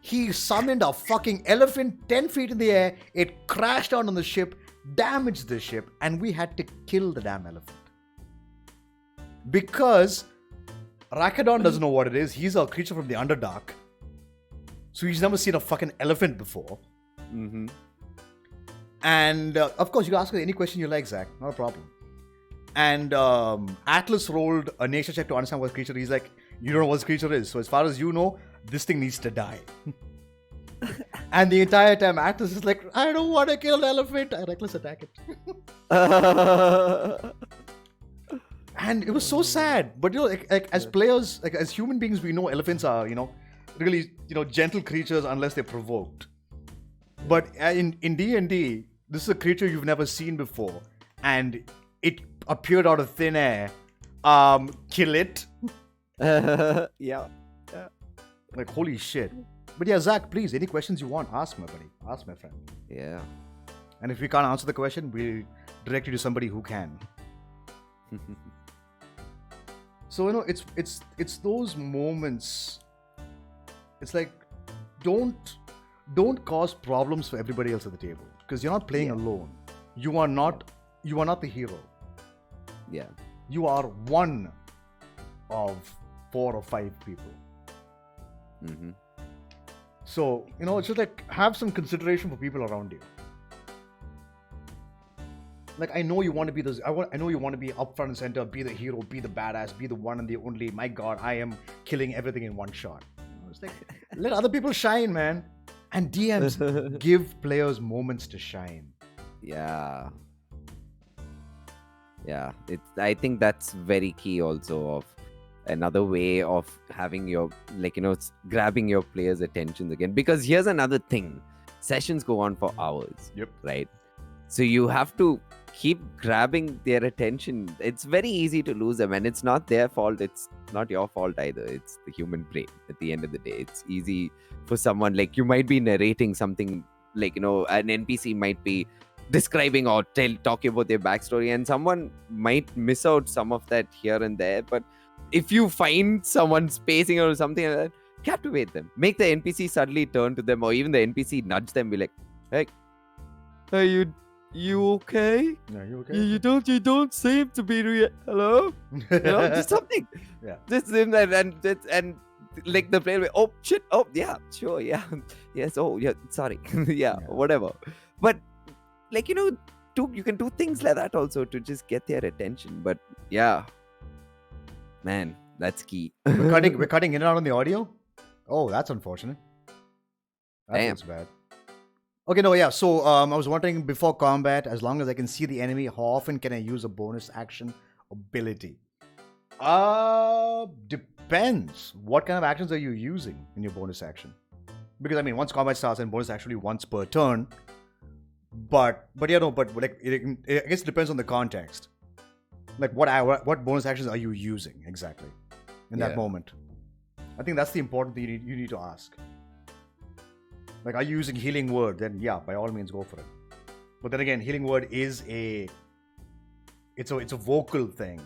He summoned a fucking elephant 10 feet in the air. It crashed down on the ship, damaged the ship, and we had to kill the damn elephant. Because Rakadon doesn't know what it is. He's a creature from the Underdark. So he's never seen a fucking elephant before. And of course, you can ask her any question you like, Zach. Not a problem. And Atlas rolled a nature check to understand what the creature is. He's like, you don't know what this creature is. So as far as you know, this thing needs to die. And the entire time, Atlas is like, I don't want to kill an elephant. I reckless attack it. And it was so sad. But as players, as human beings, we know elephants are, really, gentle creatures unless they're provoked. But in D&D, this is a creature you've never seen before, and it appeared out of thin air. Kill it. Yeah. Like, holy shit. But yeah, Zach, please, any questions you want, ask my buddy. Ask my friend. Yeah. And if we can't answer the question, we'll direct you to somebody who can. So it's those moments. It's like don't cause problems for everybody else at the table, because you're not playing alone. You are not the hero. Yeah. You are one of 4 or 5 people. Mm-hmm. So it's just like, have some consideration for people around you. Like, I know you want to be this. I know you want to be up front and center, be the hero, be the badass, be the one and the only. My God, I am killing everything in one shot. It's like, let other people shine, man. And DMs give players moments to shine. Yeah. Yeah. I think that's very key also, of another way of having your, like, grabbing your players' attention again. Because here's another thing. Sessions go on for hours. Yep. Right? So you have to keep grabbing their attention. It's very easy to lose them, and it's not their fault. It's not your fault either. It's the human brain at the end of the day. It's easy for someone, like, you might be narrating something, like, an NPC might be describing or talking about their backstory, and someone might miss out some of that here and there. But if you find someone spacing or something like that, captivate them. Make the NPC suddenly turn to them, or even the NPC nudge them, be like, hey, are you okay? Yeah, you okay? You don't seem to be hello? Just something. Yeah. Just and like the player, oh shit, oh yeah, sure, yeah. Yes, oh yeah, sorry. Yeah, whatever. But, like, you can do things like that also to just get their attention. But yeah, man, that's key. We're cutting in and out on the audio? Oh, that's unfortunate. That feels bad. Okay, no, yeah. So I was wondering, before combat, as long as I can see the enemy, how often can I use a bonus action ability? Depends. What kind of actions are you using in your bonus action? Because, I mean, once combat starts, and bonus actually once per turn. But like, I guess it depends on the context. Like, what bonus actions are you using exactly in that moment? I think that's the important thing you need to ask. Like, are you using healing word? Then yeah, by all means, go for it. But then again, healing word is it's a vocal thing,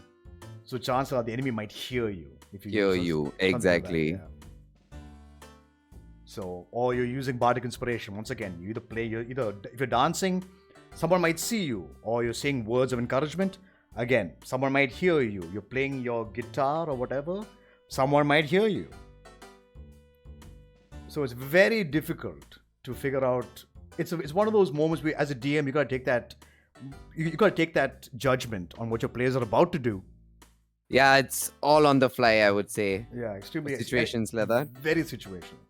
so chances are the enemy might hear you if you hear you exactly. Like that, yeah. So, or you're using bardic inspiration. Once again, you either if you're dancing, someone might see you, or you're saying words of encouragement. Again, someone might hear you. You're playing your guitar or whatever. Someone might hear you. So it's very difficult to figure out. It's one of those moments where, as a DM, you gotta take that judgment on what your players are about to do. Yeah, it's all on the fly, I would say. Yeah, extremely situations like that. Very situational.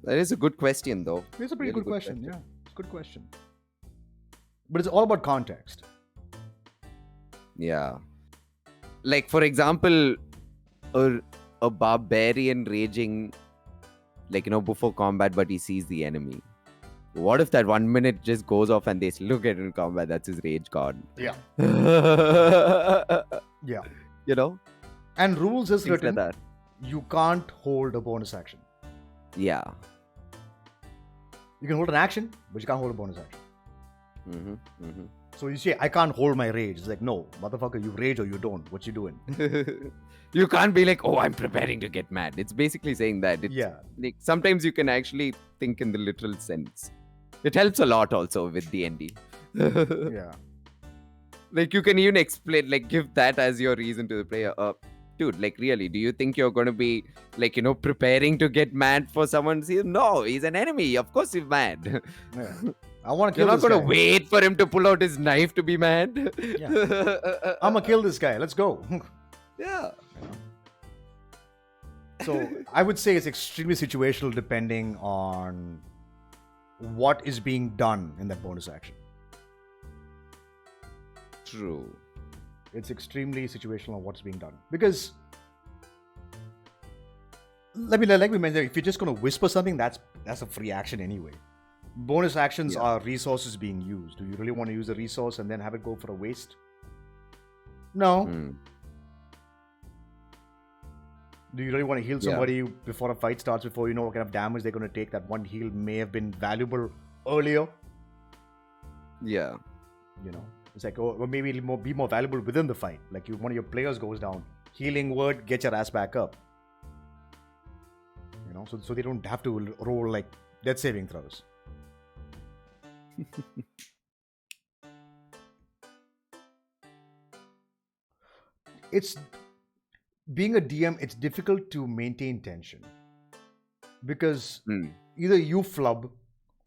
That is a good question, though. It's a pretty good question. Yeah, it's a good question. But it's all about context. Yeah. Like, for example, a barbarian raging, like, before combat, but he sees the enemy. What if that 1 minute just goes off and they look at it in combat? That's his rage card. Yeah. Yeah. And rules is written like that. You can't hold a bonus action. Yeah. You can hold an action, but you can't hold a bonus action. Mm-hmm. Mm-hmm. So you say, I can't hold my rage. It's like, no, motherfucker, you rage or you don't. What you doing? You can't be like, oh, I'm preparing to get mad. It's basically saying that. Like, sometimes you can actually think in the literal sense. It helps a lot also with D&D. Yeah. Like, you can even explain, like, give that as your reason to the player. Dude, like, really, do you think you're going to be, like, preparing to get mad for someone? No, he's an enemy. Of course he's mad. Yeah. I want to kill this guy. You're not going to wait for him to pull out his knife to be mad. Yeah. I'm going to kill this guy. Let's go. Yeah. So I would say it's extremely situational depending on what is being done in that bonus action. True. It's extremely situational on what's being done. Because, like we mentioned, if you're just going to whisper something, that's a free action anyway. Bonus actions are resources being used. Do you really want to use a resource and then have it go for a waste? No. Do you really want to heal somebody before a fight starts, before you know what kind of damage they're going to take? That one heal may have been valuable earlier. Yeah. You know, it's like, or maybe it'll be more valuable within the fight. Like one of your players goes down, healing word, get your ass back up. You know, so they don't have to roll like death saving throws. It's being a DM. It's difficult to maintain tension because either you flub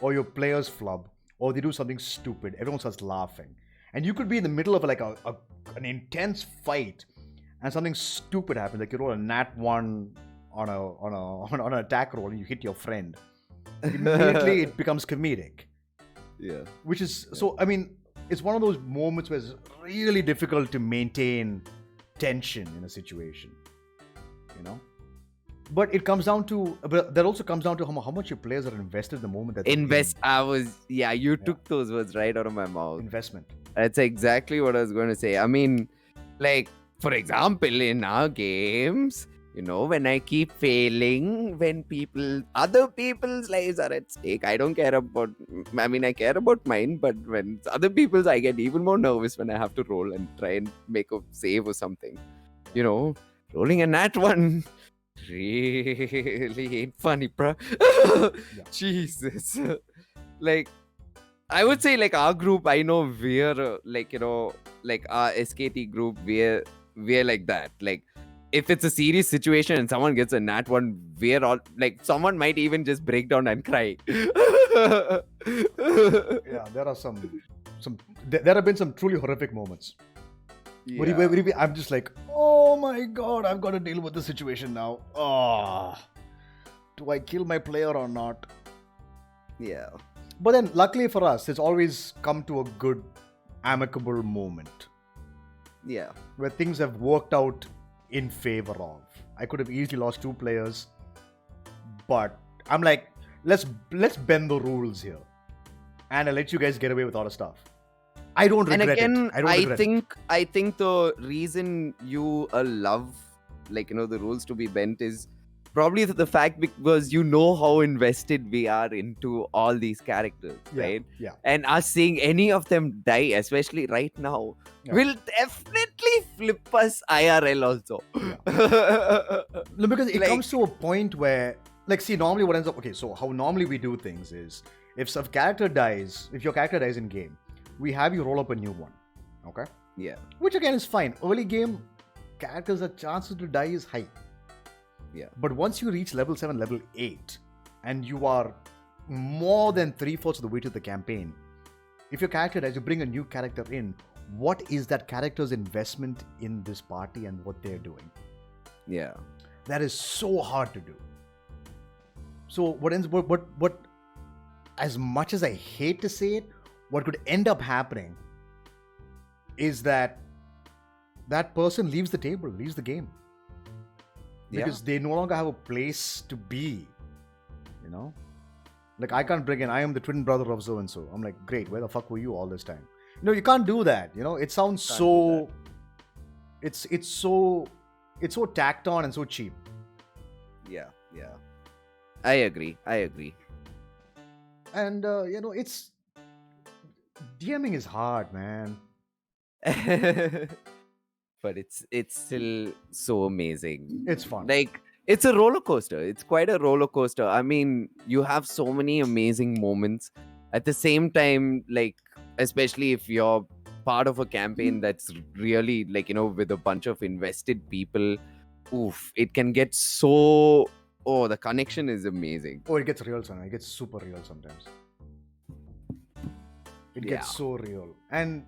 or your players flub or they do something stupid. Everyone starts laughing, and you could be in the middle of like an intense fight, and something stupid happens. Like you roll a nat 1 on an attack roll, and you hit your friend. Immediately, it becomes comedic. Yeah. Which is so. I mean, it's one of those moments where it's really difficult to maintain tension in a situation. You know. But it comes down to, but that also comes down to how much your players are invested in the moment that you took those words right out of my mouth. Investment. That's exactly what I was going to say. I mean, like, for example, in our games, you know, when I keep failing, when other people's lives are at stake, I don't care about, I care about mine, but when it's other people's, I get even more nervous when I have to roll and try and make a save or something. You know, rolling a nat 1 really ain't funny, bro. Jesus. Like, I would say, like, our group, I know we're, like, you know, like our SKT group, we're like that. Like, if it's a serious situation and someone gets a nat 1, we're all, like, someone might even just break down and cry. Yeah, there are there have been some truly horrific moments. Yeah. Where I'm just like, oh my god, I've got to deal with the situation now. Oh, do I kill my player or not? Yeah. But then, luckily for us, it's always come to a good, amicable moment. Yeah. Where things have worked out in favor of. I could have easily lost 2 players, but I'm like, let's bend the rules here, and I'll let you guys get away with all the stuff. I don't regret it. I think the reason you love, like, you know, the rules to be bent is probably the fact because you know how invested we are into all these characters, right? Yeah. And us seeing any of them die, especially right now, will definitely flip us IRL also. Yeah. No, because it comes to a point where, like, see, normally what ends up, okay, so how normally we do things is, if your character dies in game, we have you roll up a new one, okay? Yeah. Which again is fine. Early game, characters' chances to die is high. Yeah. But once you reach level 7, level 8, and you are more than 3/4 of the way to the campaign, if your character dies, you bring a new character in. What is that character's investment in this party and what they're doing? Yeah. That is so hard to do. So what as much as I hate to say it, what could end up happening is that person leaves the table, leaves the game. Because they no longer have a place to be, you know? Like, I can't bring in, I am the twin brother of so-and-so. I'm like, great, where the fuck were you all this time? No, you can't do that, you know? It sounds so... It's so tacked on and so cheap. Yeah. I agree. And, you know, it's... DMing is hard, man. But it's still so amazing. It's fun. Like, it's a roller coaster. It's quite a roller coaster. I mean, you have so many amazing moments. At the same time, like, especially if you're part of a campaign that's really, like, you know, with a bunch of invested people, it can get so... Oh, the connection is amazing. Oh, it gets real sometimes. It gets super real sometimes. It gets so real. And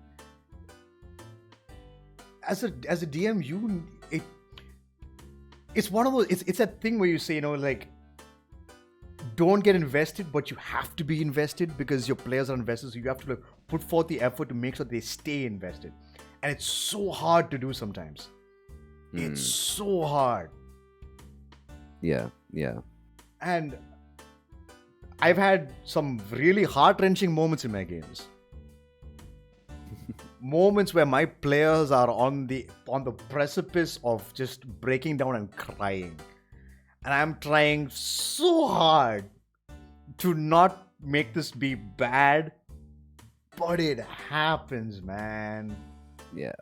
as a DM, it's one of those, it's that thing where you say, you know, like, don't get invested, but you have to be invested because your players are invested, so you have to, like, put forth the effort to make sure they stay invested. And it's so hard to do sometimes. It's so hard. Yeah. And I've had some really heart-wrenching moments in my games. Moments where my players are on the precipice of just breaking down and crying, and I'm trying so hard to not make this be bad, but it happens, man. Yeah,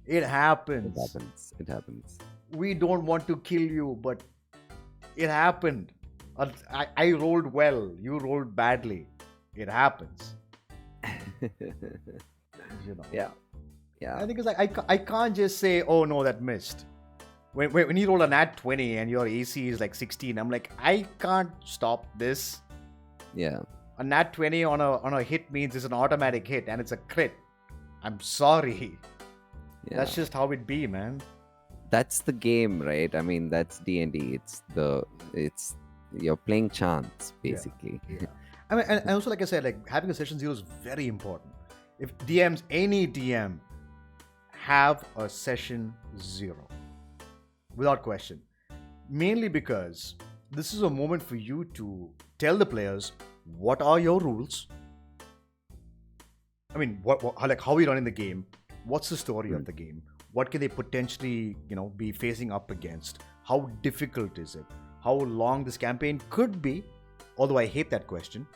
It it happens. happens. It happens. We don't want to kill you, but it happened. I rolled well. You rolled badly. It happens. You know. Yeah, yeah. I think it's like I can't just say, oh no, that missed. When you roll a nat 20 and your AC is like 16, I'm like, I can't stop this. Yeah. A nat 20 on a hit means it's an automatic hit and it's a crit. I'm sorry. Yeah. That's just how it be, man. That's the game, right? I mean, that's D&D. It's you're playing chance, basically. Yeah. I mean, and also, like I said, like having a session 0 is very important. If any DM have a session 0, without question, mainly because this is a moment for you to tell the players what are your rules. I mean, how are we running the game? What's the story of the game? What can they potentially, be facing up against? How difficult is it? How long this campaign could be? Although I hate that question.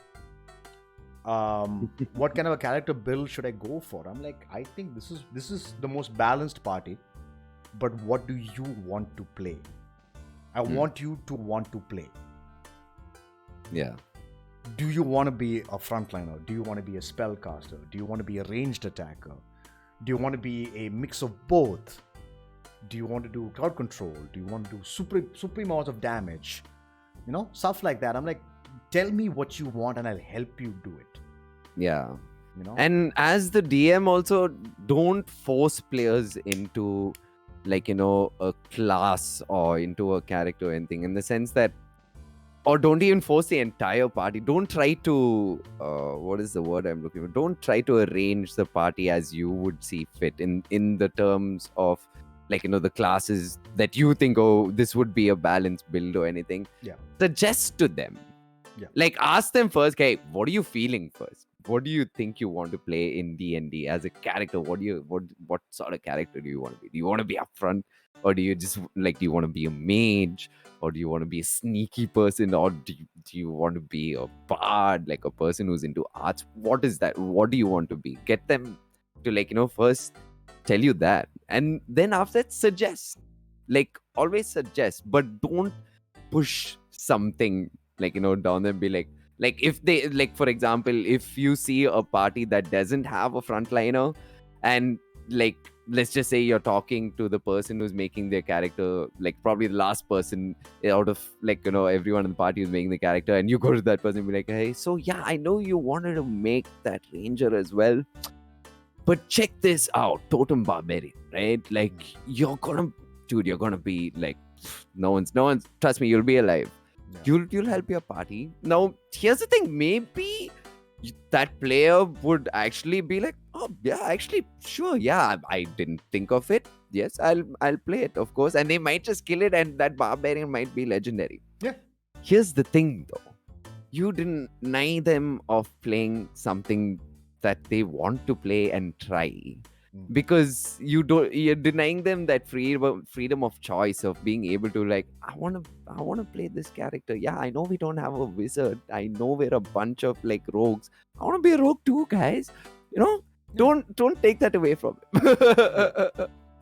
What kind of a character build should I go for? I'm like, I think this is the most balanced party. But what do you want to play? I want you to want to play. Yeah. Do you want to be a frontliner? Do you want to be a spellcaster? Do you want to be a ranged attacker? Do you want to be a mix of both? Do you want to do crowd control? Do you want to do supreme amounts of damage? Stuff like that. I'm like, tell me what you want and I'll help you do it. Yeah. And as the DM also, don't force players into a class or into a character or anything, in the sense that, or don't even force the entire party. Don't try to what is the word I'm looking for? Don't try to arrange the party as you would see fit in the terms of the classes that you think, oh, this would be a balanced build or anything. Yeah. Suggest to them. Yeah. Ask them first, okay, what are you feeling first? What do you think you want to play in D&D as a character? What sort of character do you want to be? Do you want to be upfront, or do you just do you want to be a mage, or do you want to be a sneaky person, or do you want to be a bard, like a person who's into arts? What is that? What do you want to be? Get them to first tell you that, and then after that suggest. Always suggest, but don't push something down there and be like if they for example, if you see a party that doesn't have a frontliner, and let's just say you're talking to the person who's making their character, probably the last person out of everyone in the party who's making the character, and you go to that person and be like, hey, so yeah, I know you wanted to make that ranger as well, but check this out, totem barbarian, right? You're gonna be no one's trust me, you'll be alive. Yeah. You'll help your party. Now, here's the thing. Maybe that player would actually be like, oh, yeah, actually, sure. Yeah, I didn't think of it. Yes, I'll play it, of course. And they might just kill it, and that barbarian might be legendary. Yeah. Here's the thing, though. You deny them of playing something that they want to play and try. Because you're denying them that freedom of choice of being able to I want to play this character. Yeah, I know we don't have a wizard. I know we're a bunch of rogues. I want to be a rogue too, guys. Don't take that away from them.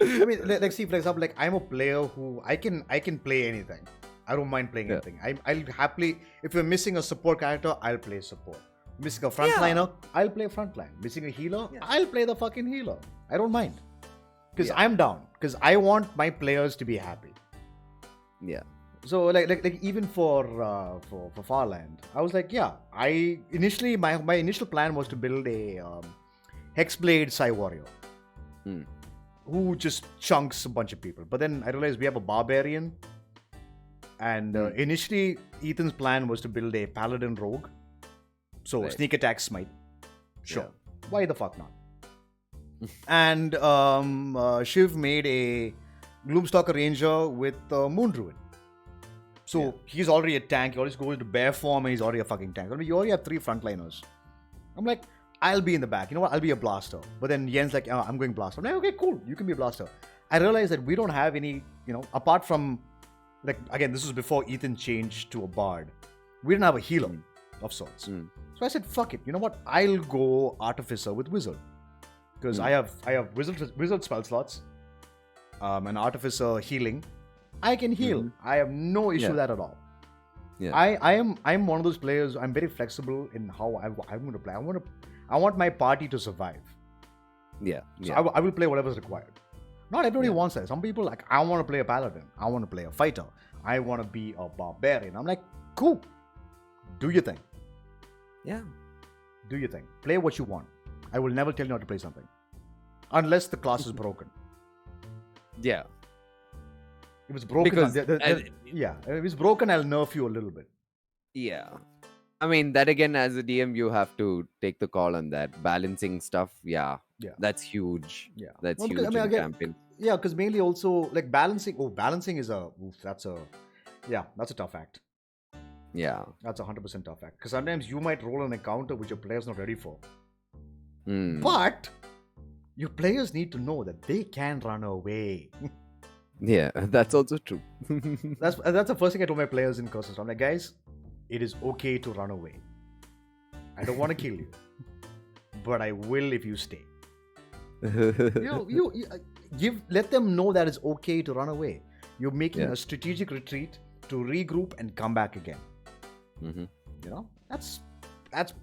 I mean, see, for example, I'm a player who I can play anything. I don't mind playing anything. I'll happily, if you're missing a support character, I'll play support. Missing a frontliner, I'll play frontline. Missing a healer, I'll play the fucking healer. I don't mind. Because I'm down. Because I want my players to be happy. Yeah. So even for Farland, I was like, yeah. I initially my initial plan was to build a Hexblade Psy Warrior. Who just chunks a bunch of people. But then I realized we have a barbarian. And initially Ethan's plan was to build a paladin rogue. So sneak attack smite. Sure. Yeah. Why the fuck not? And Shiv made a Gloomstalker Ranger with Moon Druid. So he's already a tank. He always goes into bear form and he's already a fucking tank. I mean, you already have 3 frontliners. I'm like, I'll be in the back. You know what? I'll be a blaster. But then Yen's like, oh, I'm going blaster. I'm like, okay, cool. You can be a blaster. I realized that we don't have any, apart from, again, this was before Ethan changed to a bard. We didn't have a healer of sorts. So I said, fuck it. You know what? I'll go Artificer with Wizard. Because I have Wizard spell slots, an Artificer healing. I can heal. I have no issue with that at all. Yeah. I'm one of those players. I'm very flexible in how I'm going to play. I want my party to survive. Yeah. So I will play whatever's required. Not everybody wants that. Some people like, I want to play a paladin. I want to play a fighter. I want to be a barbarian. I'm like, cool. Do your thing. Yeah. Do your thing. Play what you want. I will never tell you not to play something. Unless the class is broken. Yeah. If it's broken, Because, if it's broken, I'll nerf you a little bit. Yeah. I mean, that again, as a DM, you have to take the call on that. Balancing stuff, yeah. That's huge. Yeah. That's Well, huge because, in campaign. Yeah, because mainly also, like, balancing. Oh, balancing is that's a tough act. Yeah. That's 100% tough act. Because sometimes you might roll an encounter which your player's not ready for. Mm. But your players need to know that they can run away. Yeah, that's also true. That's the first thing I told my players in Curses. I'm like, guys, it is okay to run away. I don't want to kill you, but I will if you stay. Let them know that it's okay to run away. You're making a strategic retreat to regroup and come back again. Mm-hmm. You know, that's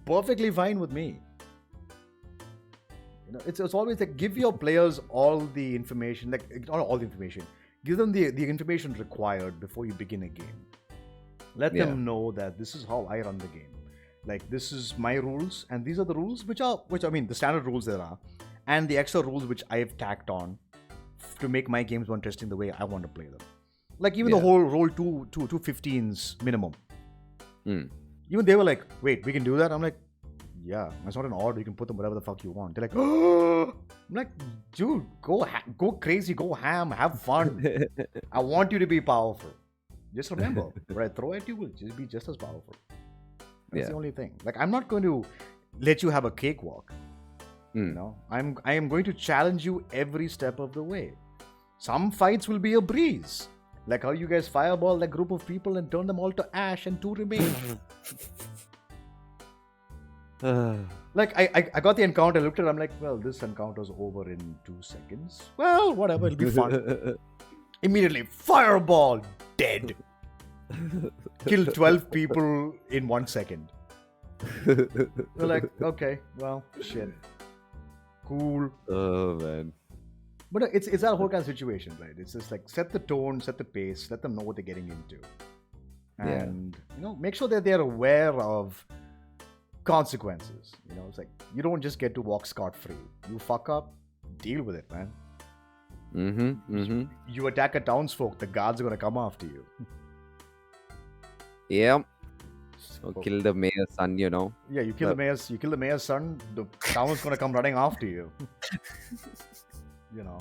perfectly fine with me. You know, it's always like, give your players all the information, like not all the information. Give them the information required before you begin a game. Let them know that this is how I run the game. Like, this is my rules, and these are the rules which I mean the standard rules there are, and the extra rules which I've tacked on to make my games more interesting the way I want to play them. Like, even the whole roll 215s minimum. Even they were like, wait, we can do that? I'm like, yeah, it's not an order. You can put them whatever the fuck you want. They're like, oh! I'm like, dude, go crazy, go ham, have fun. I want you to be powerful. Just remember, what I throw at you will just be just as powerful. That's the only thing. Like, I'm not going to let you have a cakewalk. You know, I am going to challenge you every step of the way. Some fights will be a breeze. Like how you guys fireball that group of people and turn them all to ash and 2 remain. Like, I got the encounter, I looked at it, I'm like, well, this encounter's over in 2 seconds. Well, whatever, it'll be fun. Immediately, fireball, dead. Killed 12 people in 1 second. We're like, okay, well, shit. Cool. Oh, man. But it's that whole kind of situation, right? It's just like, set the tone, set the pace, let them know what they're getting into. And, you know, make sure that they're aware of consequences. You know, it's like, you don't just get to walk scot-free. You fuck up, deal with it, man. You attack a townsfolk, the guards are going to come after you. Yeah. Or kill the mayor's son, you know. Yeah, you kill the mayor's son, the town's going to come running after you. You know.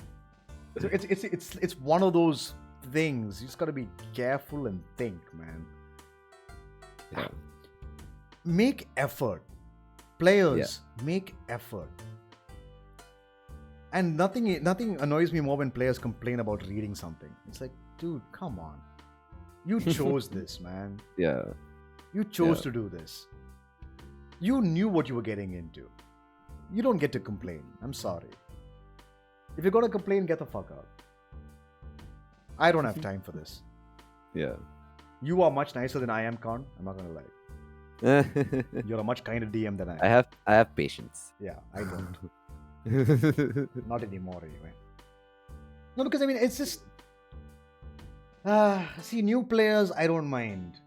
So it's one of those things. You just got to be careful and think, man. Yeah. Make effort. Players, make effort. And nothing annoys me more when players complain about reading something. It's like, dude, come on. You chose this, man. Yeah. You chose to do this. You knew what you were getting into. You don't get to complain. I'm sorry. If you're going to complain, get the fuck out. I don't have time for this. Yeah. You are much nicer than I am, Khan. I'm not going to lie. You're a much kinder DM than I am. I have patience. Yeah, I don't. Not anymore, anyway. No, because I mean, it's just. See, new players, I don't mind.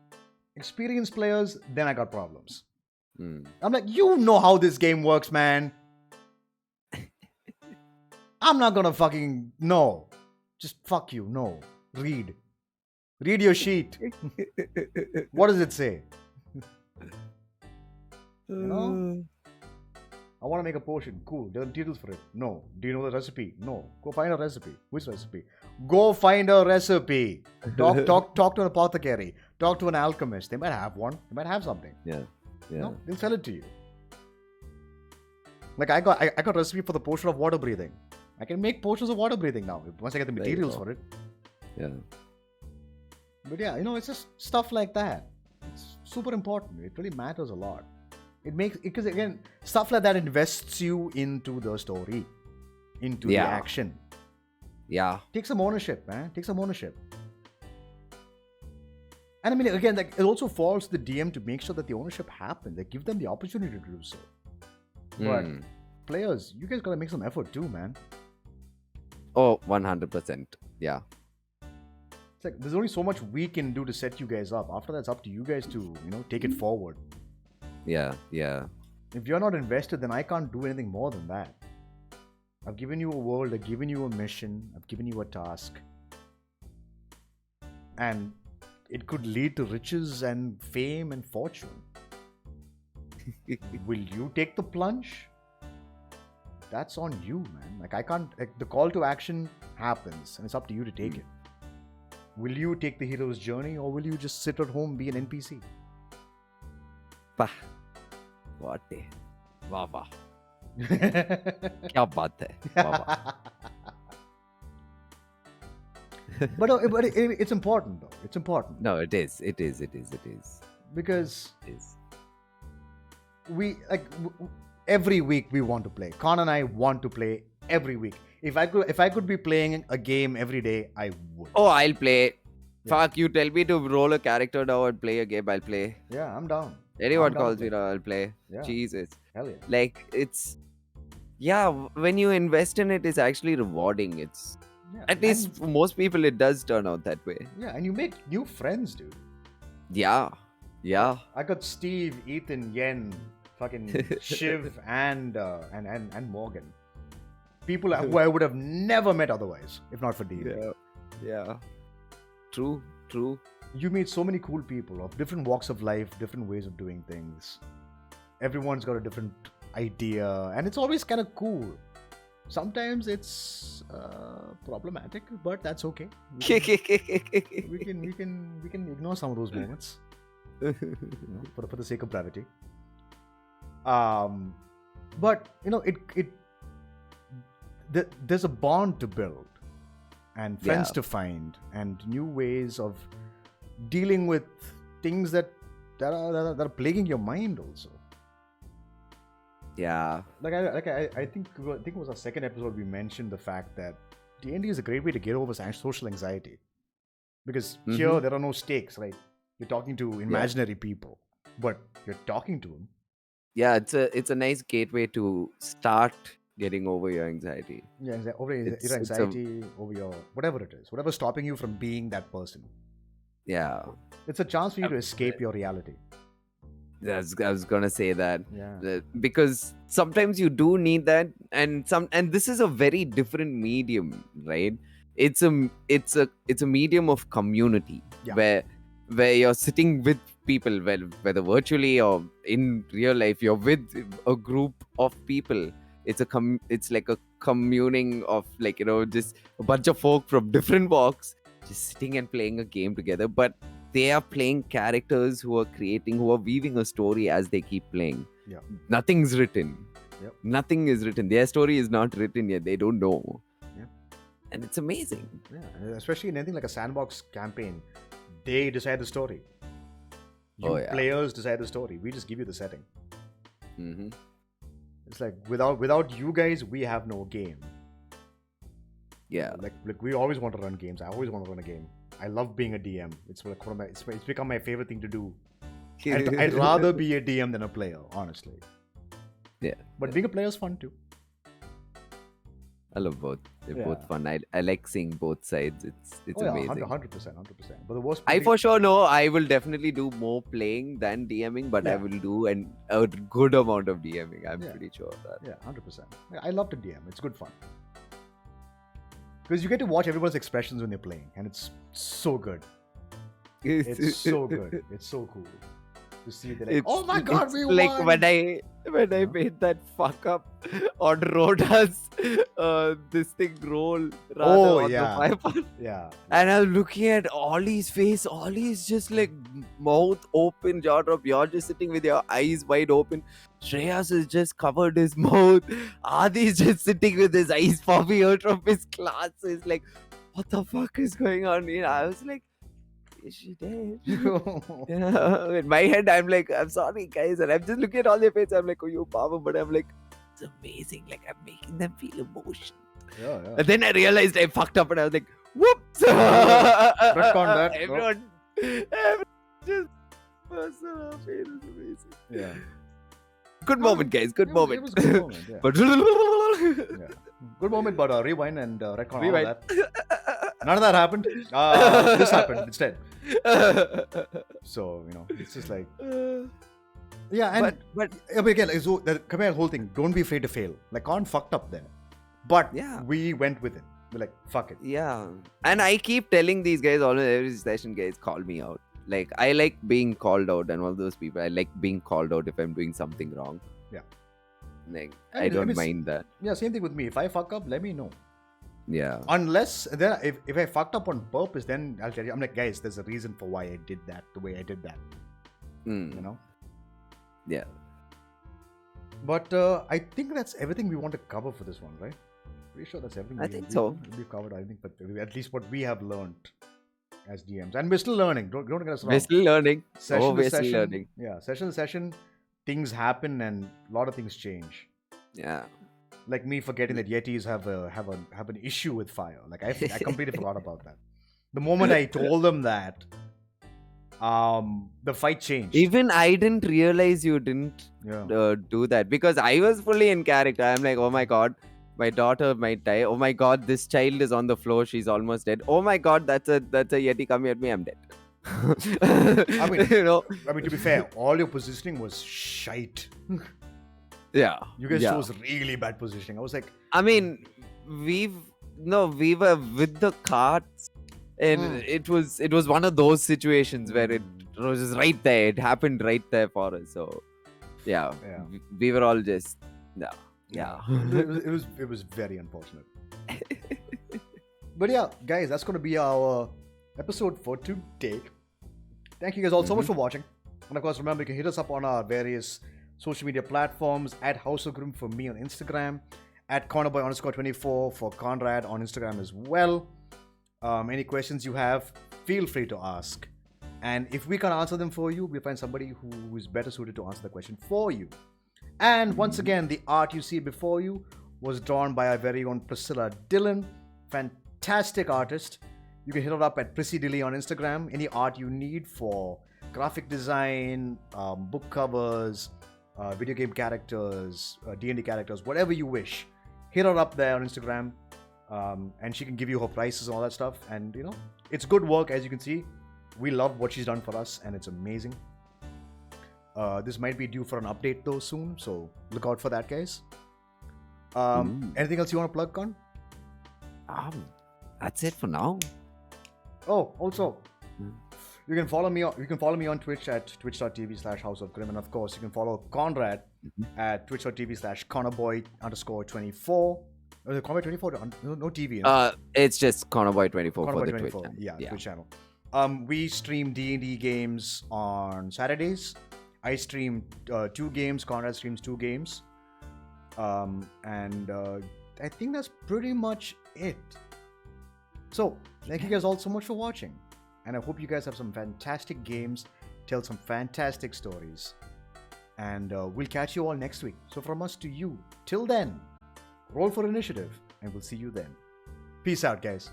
Experienced players, then I got problems. I'm like, you know how this game works, man. I'm not gonna fucking. No. Just fuck you. No. Read your sheet. What does it say? You know? I want to make a potion. Cool. There are details for it. No. Do you know the recipe? No. Go find a recipe. Which recipe? Go find a recipe. Talk to an apothecary. Talk to an alchemist. They might have one. They might have something. Yeah. No, they'll sell it to you. Like I got a recipe for the potion of water breathing. I can make potions of water breathing now once I get the materials for it. Yeah. But yeah, you know, it's just stuff like that. It's super important. It really matters a lot. It makes, because again, stuff like that invests you into the story, into the Yeah. action. Yeah. Take some ownership, man. Take some ownership. And I mean, again, like, it also falls to the DM to make sure that the ownership happens. Like, give them the opportunity to do so. But players, you guys gotta make some effort too, man. Oh, 100%. Yeah. It's like there's only so much we can do to set you guys up. After that, it's up to you guys to, take it forward. Yeah. Yeah. If you're not invested, then I can't do anything more than that. I've given you a world, I've given you a mission, I've given you a task. And it could lead to riches and fame and fortune. Will you take the plunge? That's on you, man. Like, I can't, like, the call to action happens and it's up to you to take it. Will you take the hero's journey, or will you just sit at home, be an NPC? Pah. What a वाह वाह क्या बात है वाह वाह but it's important though. It's important. No, it is. Because It is. every week we want to play. Khan and I want to play every week. If I could be playing a game every day, I would. Oh, I'll play. Fuck, you tell me to roll a character now and play a game, I'll play. Yeah, I'm down. Anyone I'm down calls to me play. now, I'll play. Yeah. Jesus. Hell yeah. Like, it's... Yeah, when you invest in it, it's actually rewarding. It's... Yeah, At least for most people, it does turn out that way. Yeah, and you make new friends, dude. Yeah. Yeah. I got Steve, Ethan, Yen, fucking Shiv, and Morgan. People who I would have never met otherwise, if not for D&D. Yeah. True. You meet so many cool people of different walks of life, different ways of doing things. Everyone's got a different idea, and it's always kind of cool. Sometimes it's problematic, but that's okay. We can ignore some of those moments, for the sake of brevity. But there's a bond to build, and friends to find, and new ways of dealing with things that are plaguing your mind also. Yeah. I think it was our second episode we mentioned the fact that D&D is a great way to get over social anxiety, because here there are no stakes, right? You're talking to imaginary people, but you're talking to them. Yeah, it's a nice gateway to start getting over your anxiety. Yeah, over your anxiety, over your whatever it is, whatever's stopping you from being that person. Yeah. It's a chance for you to escape your reality. I was gonna say that. Yeah. Because sometimes you do need that, and this is a very different medium, right? It's a medium of community, where you're sitting with people, whether virtually or in real life, you're with a group of people. It's like a communing of, like, just a bunch of folk from different walks just sitting and playing a game together, but they are playing characters who are weaving a story as they keep playing. Yeah. Nothing's written. Yep. Nothing is written. Their story is not written yet. They don't know. Yeah. And it's amazing. Yeah, especially in anything like a sandbox campaign, they decide the story. You players decide the story. We just give you the setting. Mm-hmm. It's like without you guys, we have no game. Yeah. Like we always want to run games. I always want to run a game. I love being a DM. It's become my favorite thing to do. I'd rather be a DM than a player, honestly. Yeah. But being a player is fun too. I love both. They're both fun. I like seeing both sides. It's amazing. 100%. But the worst. I for sure know I will definitely do more playing than DMing, but I will do a good amount of DMing. I'm pretty sure of that. Yeah, 100%. I love to DM. It's good fun. Because you get to watch everyone's expressions when they're playing, and it's so good. It's so good. It's so cool to see. They're like, "Oh my god, we won!" Like when I made that fuck up on Rhoda's this thing roll rather on the fire. Yeah. And I'm looking at Ollie's face. Ollie's just like mouth open, jaw drop. You're just sitting with your eyes wide open. Shreyas has just covered his mouth. Adi's just sitting with his eyes popping out from his glasses. Like, what the fuck is going on? I was like, is she dead? Yeah. In my head, I'm like, I'm sorry, guys. And I'm just looking at all their faces. I'm like, oh, you power. But I'm like, it's amazing. Like, I'm making them feel emotion. Yeah. And then I realized I fucked up and I was like, whoops. Retcon that. Everyone just busted off. It was amazing. Yeah. Good moment, guys. Good moment. It was a good moment. Yeah. But Yeah. Good moment, but rewind and retcon all that. None of that happened. This happened instead. So, it's just like... Yeah, and... But again, so come here, the whole thing. Don't be afraid to fail. Like, Khan fucked up there. But we went with it. We're like, fuck it. Yeah. And I keep telling these guys, always every session, guys, call me out. Like, I like being called out and all those people. I like being called out if I'm doing something wrong. Yeah. Like, I don't mind that. Yeah, same thing with me. If I fuck up, let me know. Yeah. Unless, then if I fucked up on purpose, then I'll tell you. I'm like, guys, there's a reason for why I did that, the way I did that. Yeah. But I think that's everything we want to cover for this one, right? Pretty sure that's everything. I think so. We've covered, I think, but at least what we have learned as DMs. And we're still learning. Don't get us wrong. We're still learning. We're still learning. Yeah, session to session, things happen and a lot of things change. Yeah. Like me forgetting that Yetis have an issue with fire. Like I completely forgot about that. The moment I told them that, the fight changed. Even I didn't realize you didn't do that because I was fully in character. I'm like, oh my god, my daughter might die. Oh my god, this child is on the floor. She's almost dead. Oh my god, that's a Yeti coming at me. I'm dead. I mean, to be fair, all your positioning was shite. Yeah. You guys chose really bad positioning. I was like, I mean, we were with the carts, and it was one of those situations where it was right there. It happened right there for us. So, yeah. We were all just yeah. It was very unfortunate. But yeah, guys, that's going to be our episode for today. Thank you guys all so much for watching. And of course, remember, you can hit us up on our various social media platforms at House of Grim for me on Instagram, at cornerboy_24 for Conrad on Instagram as well. Any questions you have, feel free to ask. And if we can't answer them for you, we'll find somebody who is better suited to answer the question for you. And once again, the art you see before you was drawn by our very own Priscilla Dillon. Fantastic artist. You can hit her up at Prissy Dilly on Instagram. Any art you need for graphic design, book covers, video game characters, D&D characters, whatever you wish. Hit her up there on Instagram, and she can give you her prices and all that stuff. And, it's good work, as you can see. We love what she's done for us, and it's amazing. This might be due for an update, though, soon, so look out for that, guys. Anything else you want to plug, Con? That's it for now. Oh, also, you can follow me on Twitch at twitch.tv/houseofgrim, and of course, you can follow Conrad at twitch.tv/connorboy_24. Connorboy24, no TV. It's just Connorboy24 for the Twitch channel. Yeah, Twitch channel. We stream D&D games on Saturdays. I stream 2 games. Conrad streams 2 games. And I think that's pretty much it. So, thank you guys all so much for watching. And I hope you guys have some fantastic games, tell some fantastic stories. And we'll catch you all next week. So from us to you, till then, roll for initiative, and we'll see you then. Peace out, guys.